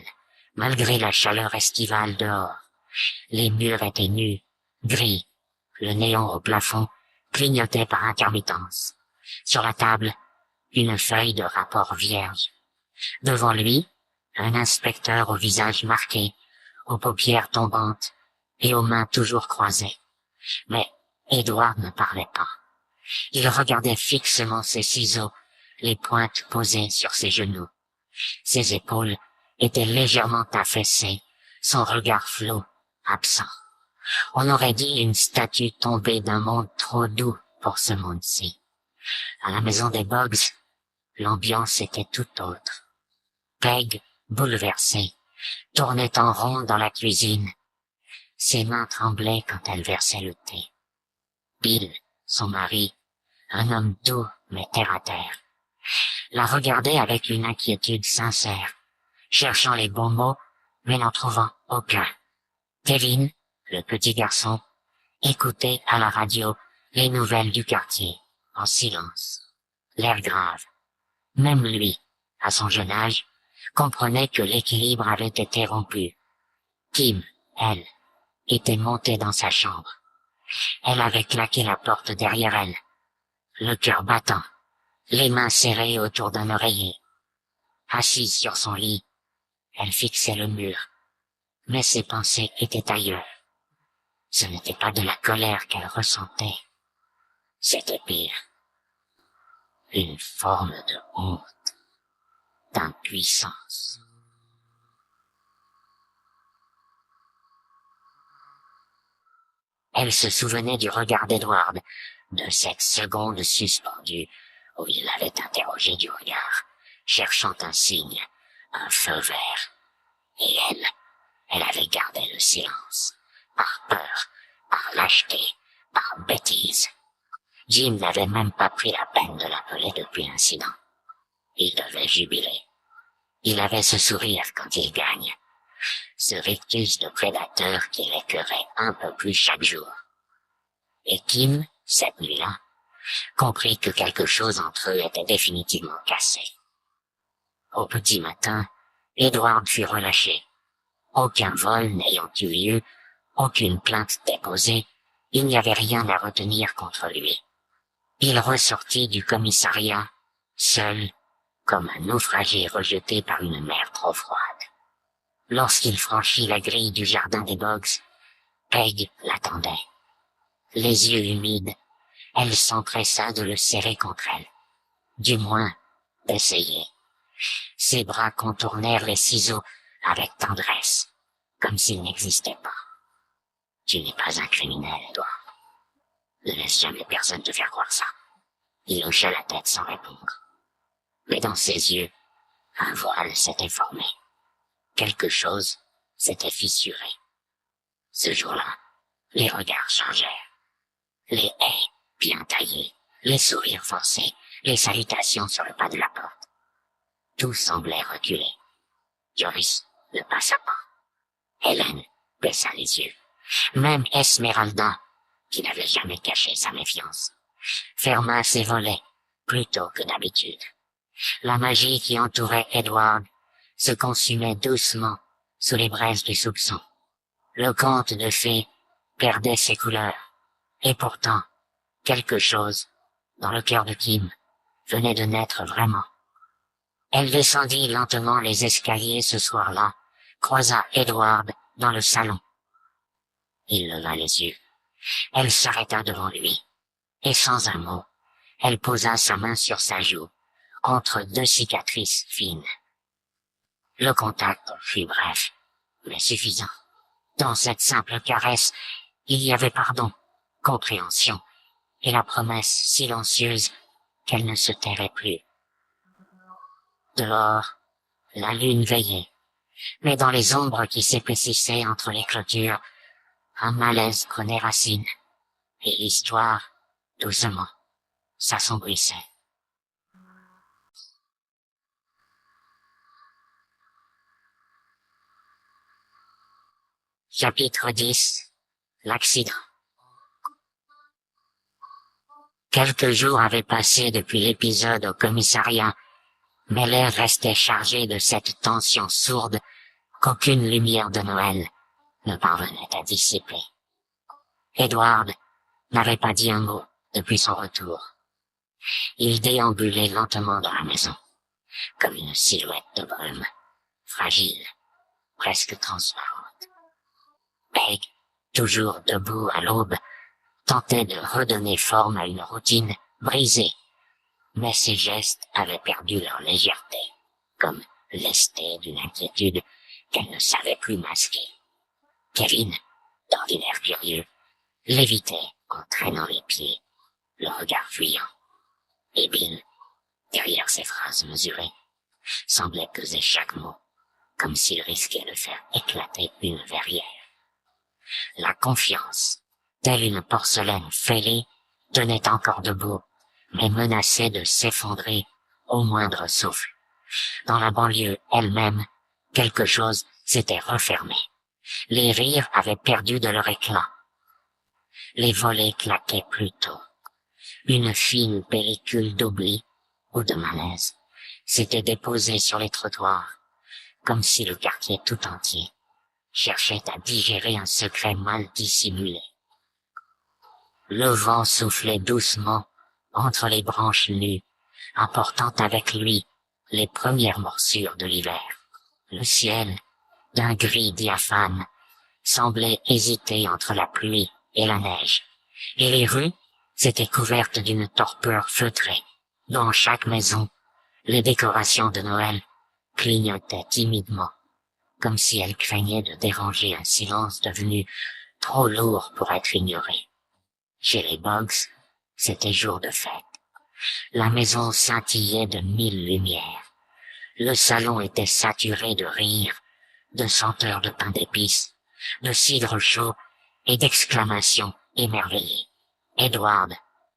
[SPEAKER 2] malgré la chaleur estivale dehors. Les murs étaient nus, gris. Le néon au plafond clignotait par intermittence. Sur la table, une feuille de rapport vierge. Devant lui, un inspecteur au visage marqué, aux paupières tombantes et aux mains toujours croisées. Mais Edward ne parlait pas. Il regardait fixement ses ciseaux, les pointes posées sur ses genoux. Ses épaules étaient légèrement affaissées, son regard flou, absent. On aurait dit une statue tombée d'un monde trop doux pour ce monde-ci. À la maison des Boggs, l'ambiance était tout autre. Peg, bouleversée, tournait en rond dans la cuisine. Ses mains tremblaient quand elle versait le thé. Bill, son mari, un homme doux mais terre à terre, la regardait avec une inquiétude sincère, cherchant les bons mots mais n'en trouvant aucun. Kevin, le petit garçon, écoutait à la radio les nouvelles du quartier, en silence, l'air grave. Même lui, à son jeune âge, comprenait que l'équilibre avait été rompu. Kim, elle, était montée dans sa chambre. Elle avait claqué la porte derrière elle, le cœur battant, les mains serrées autour d'un oreiller. Assise sur son lit, elle fixait le mur, mais ses pensées étaient ailleurs. Ce n'était pas de la colère qu'elle ressentait, c'était pire. Une forme de honte, d'impuissance. Elle se souvenait du regard d'Edward, de cette seconde suspendue où il l'avait interrogé du regard, cherchant un signe, un feu vert. Et elle avait gardé le silence, par peur, par lâcheté, par bêtise. Jim n'avait même pas pris la peine de l'appeler depuis l'incident. Il devait jubiler. Il avait ce sourire quand il gagne, ce rictus de prédateur qui l'écœurait un peu plus chaque jour. Et Kim, cette nuit-là, comprit que quelque chose entre eux était définitivement cassé. Au petit matin, Edward fut relâché. Aucun vol n'ayant eu lieu, aucune plainte déposée, il n'y avait rien à retenir contre lui. Il ressortit du commissariat, seul, comme un naufragé rejeté par une mer trop froide. Lorsqu'il franchit la grille du jardin des Boggs, Peg l'attendait. Les yeux humides, elle s'empressa de le serrer contre elle. Du moins, d'essayer. Ses bras contournèrent les ciseaux avec tendresse, comme s'ils n'existaient pas. Tu n'es pas un criminel, Edward. Ne laisse jamais personne te faire croire ça. Il hocha la tête sans répondre. Mais dans ses yeux, un voile s'était formé. Quelque chose s'était fissuré. Ce jour-là, les regards changèrent. Les haies bien taillées, les sourires forcés, les salutations sur le pas de la porte. Tout semblait reculer. Joyce ne passa pas. Hélène baissa les yeux. Même Esmeralda, qui n'avait jamais caché sa méfiance, ferma ses volets plus tôt que d'habitude. La magie qui entourait Edward se consumait doucement sous les braises du soupçon. Le conte de fées perdait ses couleurs. Et pourtant, quelque chose, dans le cœur de Kim, venait de naître vraiment. Elle descendit lentement les escaliers ce soir-là, croisa Edward dans le salon. Il leva les yeux. Elle s'arrêta devant lui, et sans un mot, elle posa sa main sur sa joue, entre deux cicatrices fines. Le contact fut bref, mais suffisant. Dans cette simple caresse, il y avait pardon, compréhension, et la promesse silencieuse qu'elle ne se tairait plus. Dehors, la lune veillait, mais dans les ombres qui s'épaississaient entre les clôtures, Un malaise prenait racine, et l'histoire, doucement, s'assombrissait. Chapitre 10. L'accident. Quelques jours avaient passé depuis l'épisode au commissariat, mais l'air restait chargé de cette tension sourde qu'aucune lumière de Noël ne parvenait à dissiper. Edward n'avait pas dit un mot depuis son retour. Il déambulait lentement dans la maison, comme une silhouette de brume, fragile, presque transparente. Peg, toujours debout à l'aube, tentait de redonner forme à une routine brisée, mais ses gestes avaient perdu leur légèreté, comme lestés d'une inquiétude qu'elle ne savait plus masquer. Kevin, d'ordinaire curieux, l'évitait en traînant les pieds, le regard fuyant. Et Bill, derrière ses phrases mesurées, semblait peser chaque mot, comme s'il risquait de faire éclater une verrière. La confiance, telle une porcelaine fêlée, tenait encore debout, mais menaçait de s'effondrer au moindre souffle. Dans la banlieue elle-même, quelque chose s'était refermé. Les rires avaient perdu de leur éclat. Les volets claquaient plus tôt. Une fine pellicule d'oubli ou de malaise s'était déposée sur les trottoirs, comme si le quartier tout entier cherchait à digérer un secret mal dissimulé. Le vent soufflait doucement entre les branches nues, apportant avec lui les premières morsures de l'hiver. Le ciel, d'un gris diaphane, semblait hésiter entre la pluie et la neige, et les rues s'étaient couvertes d'une torpeur feutrée. Dans chaque maison, les décorations de Noël clignotaient timidement, comme si elles craignaient de déranger un silence devenu trop lourd pour être ignoré. Chez les Boggs, c'était jour de fête. La maison scintillait de 1000 lumières. Le salon était saturé de rires, de senteurs de pain d'épices, de cidre chaud et d'exclamations émerveillées. Edward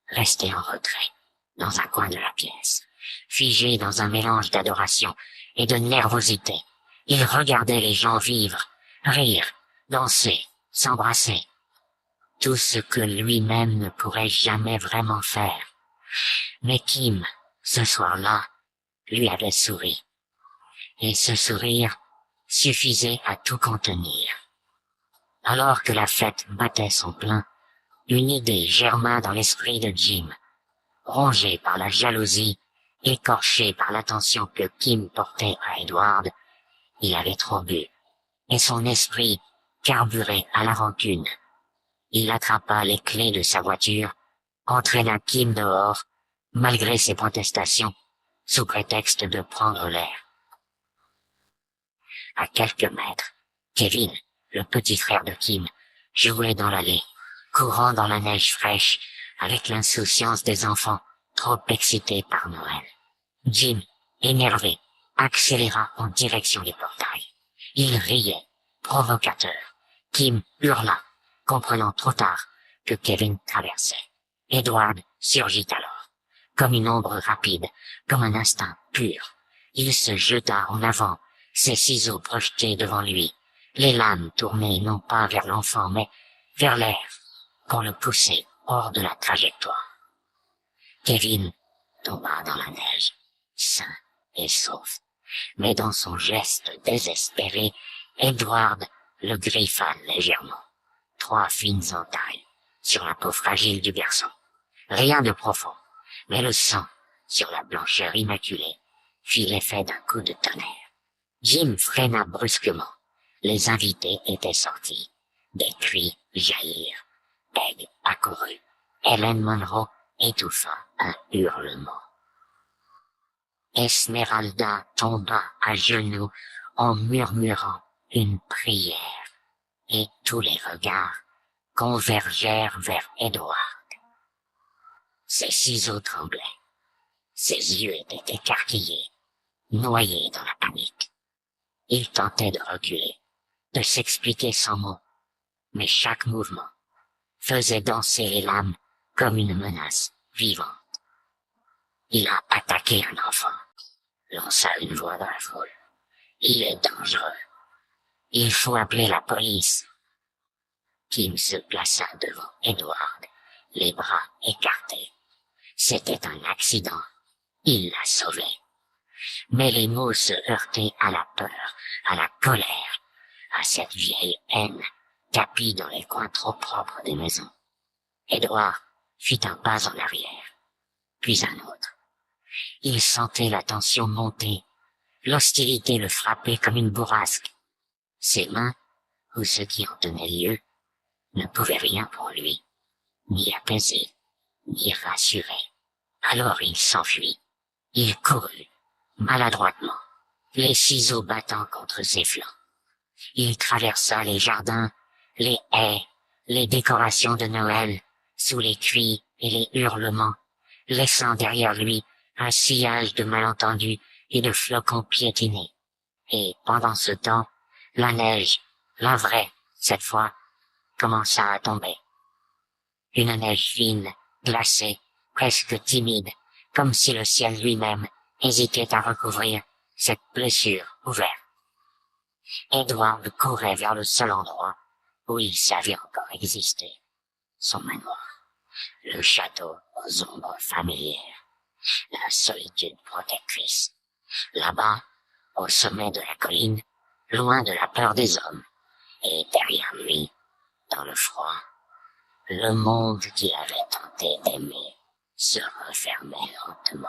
[SPEAKER 2] restait en retrait, dans un coin de la pièce, figé dans un mélange d'adoration et de nervosité. Il regardait les gens vivre, rire, danser, s'embrasser. Tout ce que lui-même ne pourrait jamais vraiment faire. Mais Kim, ce soir-là, lui avait souri. Et ce sourire suffisait à tout contenir. Alors que la fête battait son plein, une idée germa dans l'esprit de Jim. Rongé par la jalousie, écorché par l'attention que Kim portait à Edward, il avait trop bu, et son esprit carburait à la rancune. Il attrapa les clés de sa voiture, entraîna Kim dehors, malgré ses protestations, sous prétexte de prendre l'air. À quelques mètres, Kevin, le petit frère de Kim, jouait dans l'allée, courant dans la neige fraîche, avec l'insouciance des enfants trop excités par Noël. Jim, énervé, accéléra en direction du portail. Il riait, provocateur. Kim hurla, comprenant trop tard que Kevin traversait. Edward surgit alors, comme une ombre rapide, comme un instinct pur. Il se jeta en avant, ses ciseaux projetés devant lui, les lames tournées non pas vers l'enfant mais vers l'air, pour le pousser hors de la trajectoire. Kevin tomba dans la neige, sain et sauf. Mais dans son geste désespéré, Edward le griffa légèrement. 3 fines entailles sur la peau fragile du garçon. Rien de profond, mais le sang sur la blancheur immaculée fit l'effet d'un coup de tonnerre. Jim freina brusquement. Les invités étaient sortis. Des cris jaillirent. Peg accourut. Helen Monroe étouffa un hurlement. Esmeralda tomba à genoux en murmurant une prière, et tous les regards convergèrent vers Edward. Ses ciseaux tremblaient. Ses yeux étaient écarquillés, noyés dans la panique. Il tentait de reculer, de s'expliquer sans mots, mais chaque mouvement faisait danser les lames comme une menace vivante. Il a attaqué un enfant, lança une voix dans la foule. Il est dangereux. Il faut appeler la police. Kim se plaça devant Edward, les bras écartés. C'était un accident. Il l'a sauvé. Mais les mots se heurtaient à la peur, à la colère, à cette vieille haine tapie dans les coins trop propres des maisons. Edward fit un pas en arrière, puis un autre. Il sentait la tension monter, l'hostilité le frapper comme une bourrasque. Ses mains, ou ce qui en tenait lieu, ne pouvaient rien pour lui, ni apaiser, ni rassurer. Alors il s'enfuit. Il courut, maladroitement, les ciseaux battant contre ses flancs. Il traversa les jardins, les haies, les décorations de Noël, sous les cris et les hurlements, laissant derrière lui un sillage de malentendus et de flocons piétinés. Et pendant ce temps, la neige, la vraie, cette fois, commença à tomber. Une neige fine, glacée, presque timide, comme si le ciel lui-même hésitait à recouvrir cette blessure ouverte. Edward courait vers le seul endroit où il savait encore exister, son manoir, le château aux ombres familières, la solitude protectrice. Là-bas, au sommet de la colline, loin de la peur des hommes, et derrière lui, dans le froid, le monde qu'il avait tenté d'aimer se refermait lentement.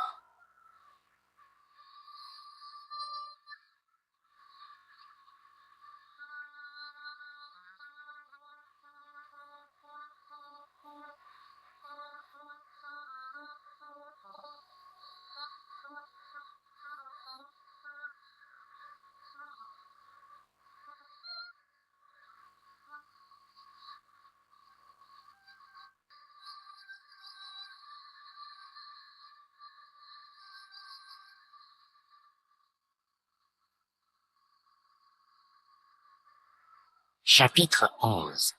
[SPEAKER 2] Chapitre 11.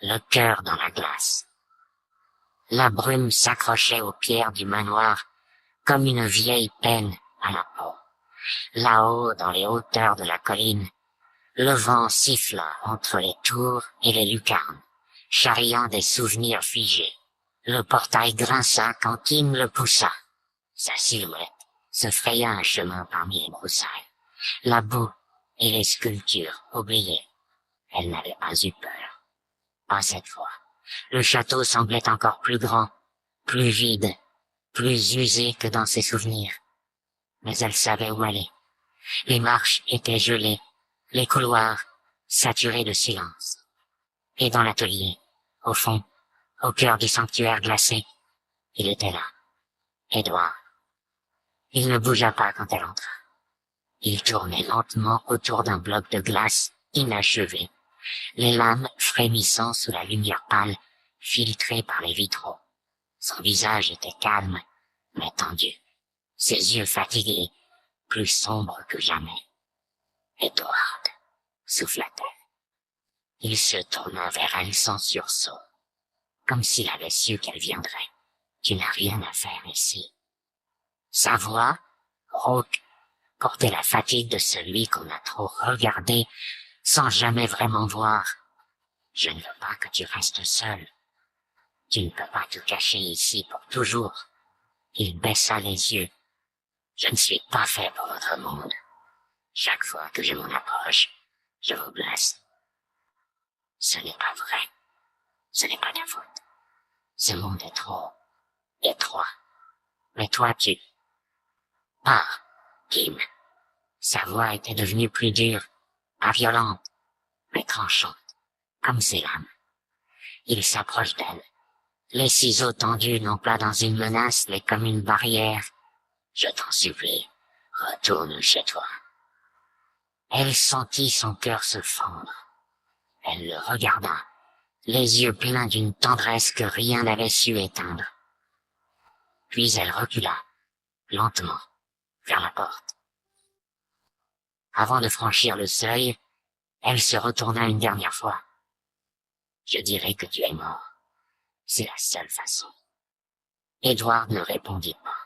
[SPEAKER 2] Le cœur dans la glace. La brume s'accrochait aux pierres du manoir comme une vieille peine à la peau. Là-haut, dans les hauteurs de la colline, le vent siffla entre les tours et les lucarnes, charriant des souvenirs figés. Le portail grinça quand Kim le poussa. Sa silhouette se fraya un chemin parmi les broussailles. La boue et les sculptures oubliées. Elle n'avait pas eu peur. Pas cette fois. Le château semblait encore plus grand, plus vide, plus usé que dans ses souvenirs. Mais elle savait où aller. Les marches étaient gelées, les couloirs saturés de silence. Et dans l'atelier, au fond, au cœur du sanctuaire glacé, il était là, Edward. Il ne bougea pas quand elle entra. Il tournait lentement autour d'un bloc de glace inachevé, les lames frémissant sous la lumière pâle filtrée par les vitraux. Son visage était calme, mais tendu, ses yeux fatigués, plus sombres que jamais. Edward, souffla-t-elle. Il se tourna vers elle sans sursaut, comme s'il avait su qu'elle viendrait. Tu n'as rien à faire ici. Sa voix, rauque, portait la fatigue de celui qu'on a trop regardé sans jamais vraiment voir. Je ne veux pas que tu restes seul. Tu ne peux pas te cacher ici pour toujours. Il baissa les yeux. Je ne suis pas fait pour votre monde. Chaque fois que je m'en approche, je vous blesse. Ce n'est pas vrai. Ce n'est pas ta faute. Ce monde est trop étroit. Mais toi, tu... Pars, Kim. Sa voix était devenue plus dure, pas violente, mais tranchante, comme ses lames. Il s'approche d'elle. Les ciseaux tendus non pas dans une menace, mais comme une barrière. Je t'en supplie, retourne chez toi. Elle sentit son cœur se fendre. Elle le regarda, les yeux pleins d'une tendresse que rien n'avait su éteindre. Puis elle recula, lentement, vers la porte. Avant de franchir le seuil, elle se retourna une dernière fois. Je dirais que tu es mort. C'est la seule façon. Edward ne répondit pas.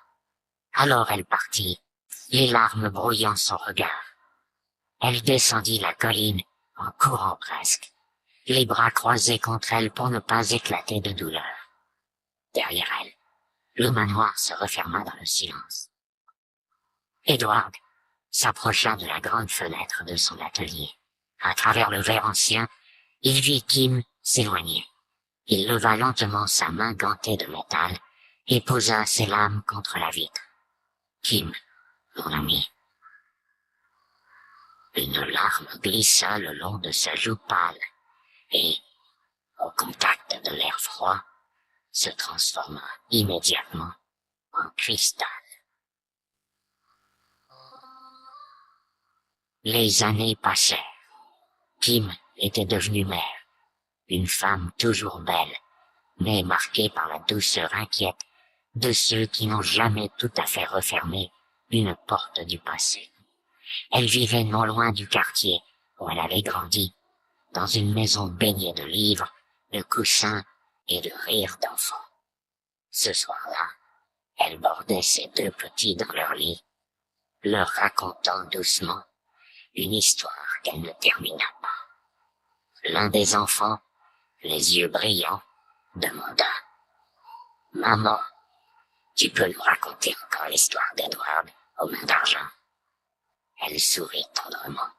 [SPEAKER 2] Alors elle partit, les larmes brouillant son regard. Elle descendit la colline, en courant presque, les bras croisés contre elle pour ne pas éclater de douleur. Derrière elle, le manoir se referma dans le silence. Edward s'approcha de la grande fenêtre de son atelier. À travers le verre ancien, il vit Kim s'éloigner. Il leva lentement sa main gantée de métal et posa ses lames contre la vitre. Kim, mon ami. Une larme glissa le long de sa joue pâle et, au contact de l'air froid, se transforma immédiatement en cristal. Les années passèrent. Kim était devenue mère, une femme toujours belle, mais marquée par la douceur inquiète de ceux qui n'ont jamais tout à fait refermé une porte du passé. Elle vivait non loin du quartier où elle avait grandi, dans une maison baignée de livres, de coussins et de rires d'enfants. Ce soir-là, elle bordait ses deux petits dans leur lit, leur racontant doucement une histoire qu'elle ne termina pas. L'un des enfants, les yeux brillants, demanda « Maman, tu peux nous raconter encore l'histoire d'Edward aux mains d'argent ?» Elle sourit tendrement,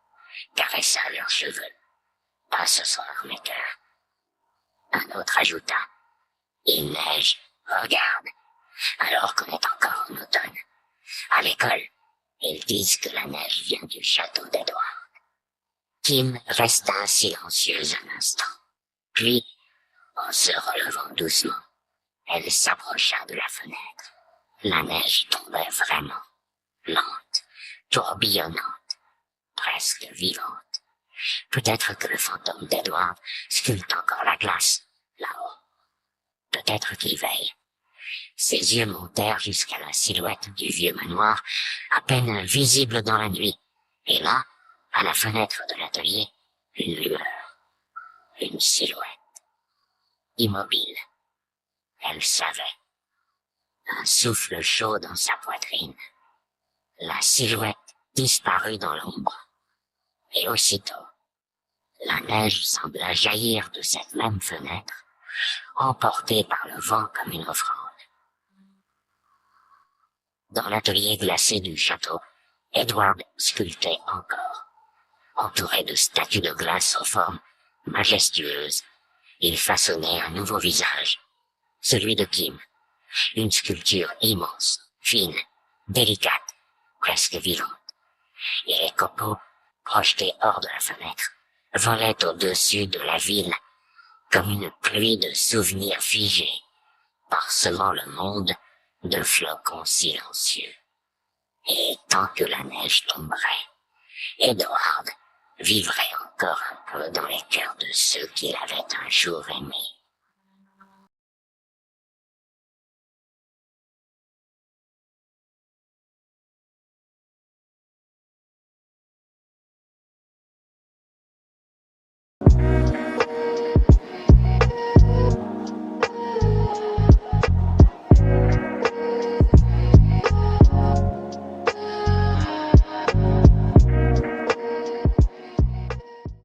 [SPEAKER 2] caressa leurs cheveux. « Pas ce soir, mes cœurs. » Un autre ajouta « Il neige, regarde, alors qu'on est encore en automne. À l'école, ils disent que la neige vient du château d'Edward. » Kim resta silencieuse un instant. Puis, en se relevant doucement, elle s'approcha de la fenêtre. La neige tombait vraiment, lente, tourbillonnante, presque vivante. Peut-être que le fantôme d'Edward sculpte encore la glace, là-haut. Peut-être qu'il veille. Ses yeux montèrent jusqu'à la silhouette du vieux manoir, à peine visible dans la nuit. Et là, à la fenêtre de l'atelier, une lueur, une silhouette. Immobile. Elle savait. Un souffle chaud dans sa poitrine. La silhouette disparut dans l'ombre. Et aussitôt, la neige sembla jaillir de cette même fenêtre, emportée par le vent comme une offrande. Dans l'atelier glacé du château, Edward sculptait encore. Entouré de statues de glace aux formes majestueuses, il façonnait un nouveau visage, celui de Kim, une sculpture immense, fine, délicate, presque vivante. Et les copeaux, projetés hors de la fenêtre, volaient au-dessus de la ville comme une pluie de souvenirs figés, parsemant le monde de flocons silencieux. Et tant que la neige tomberait, Edward vivrait encore un peu dans les cœurs de ceux qu'il avait un jour aimés.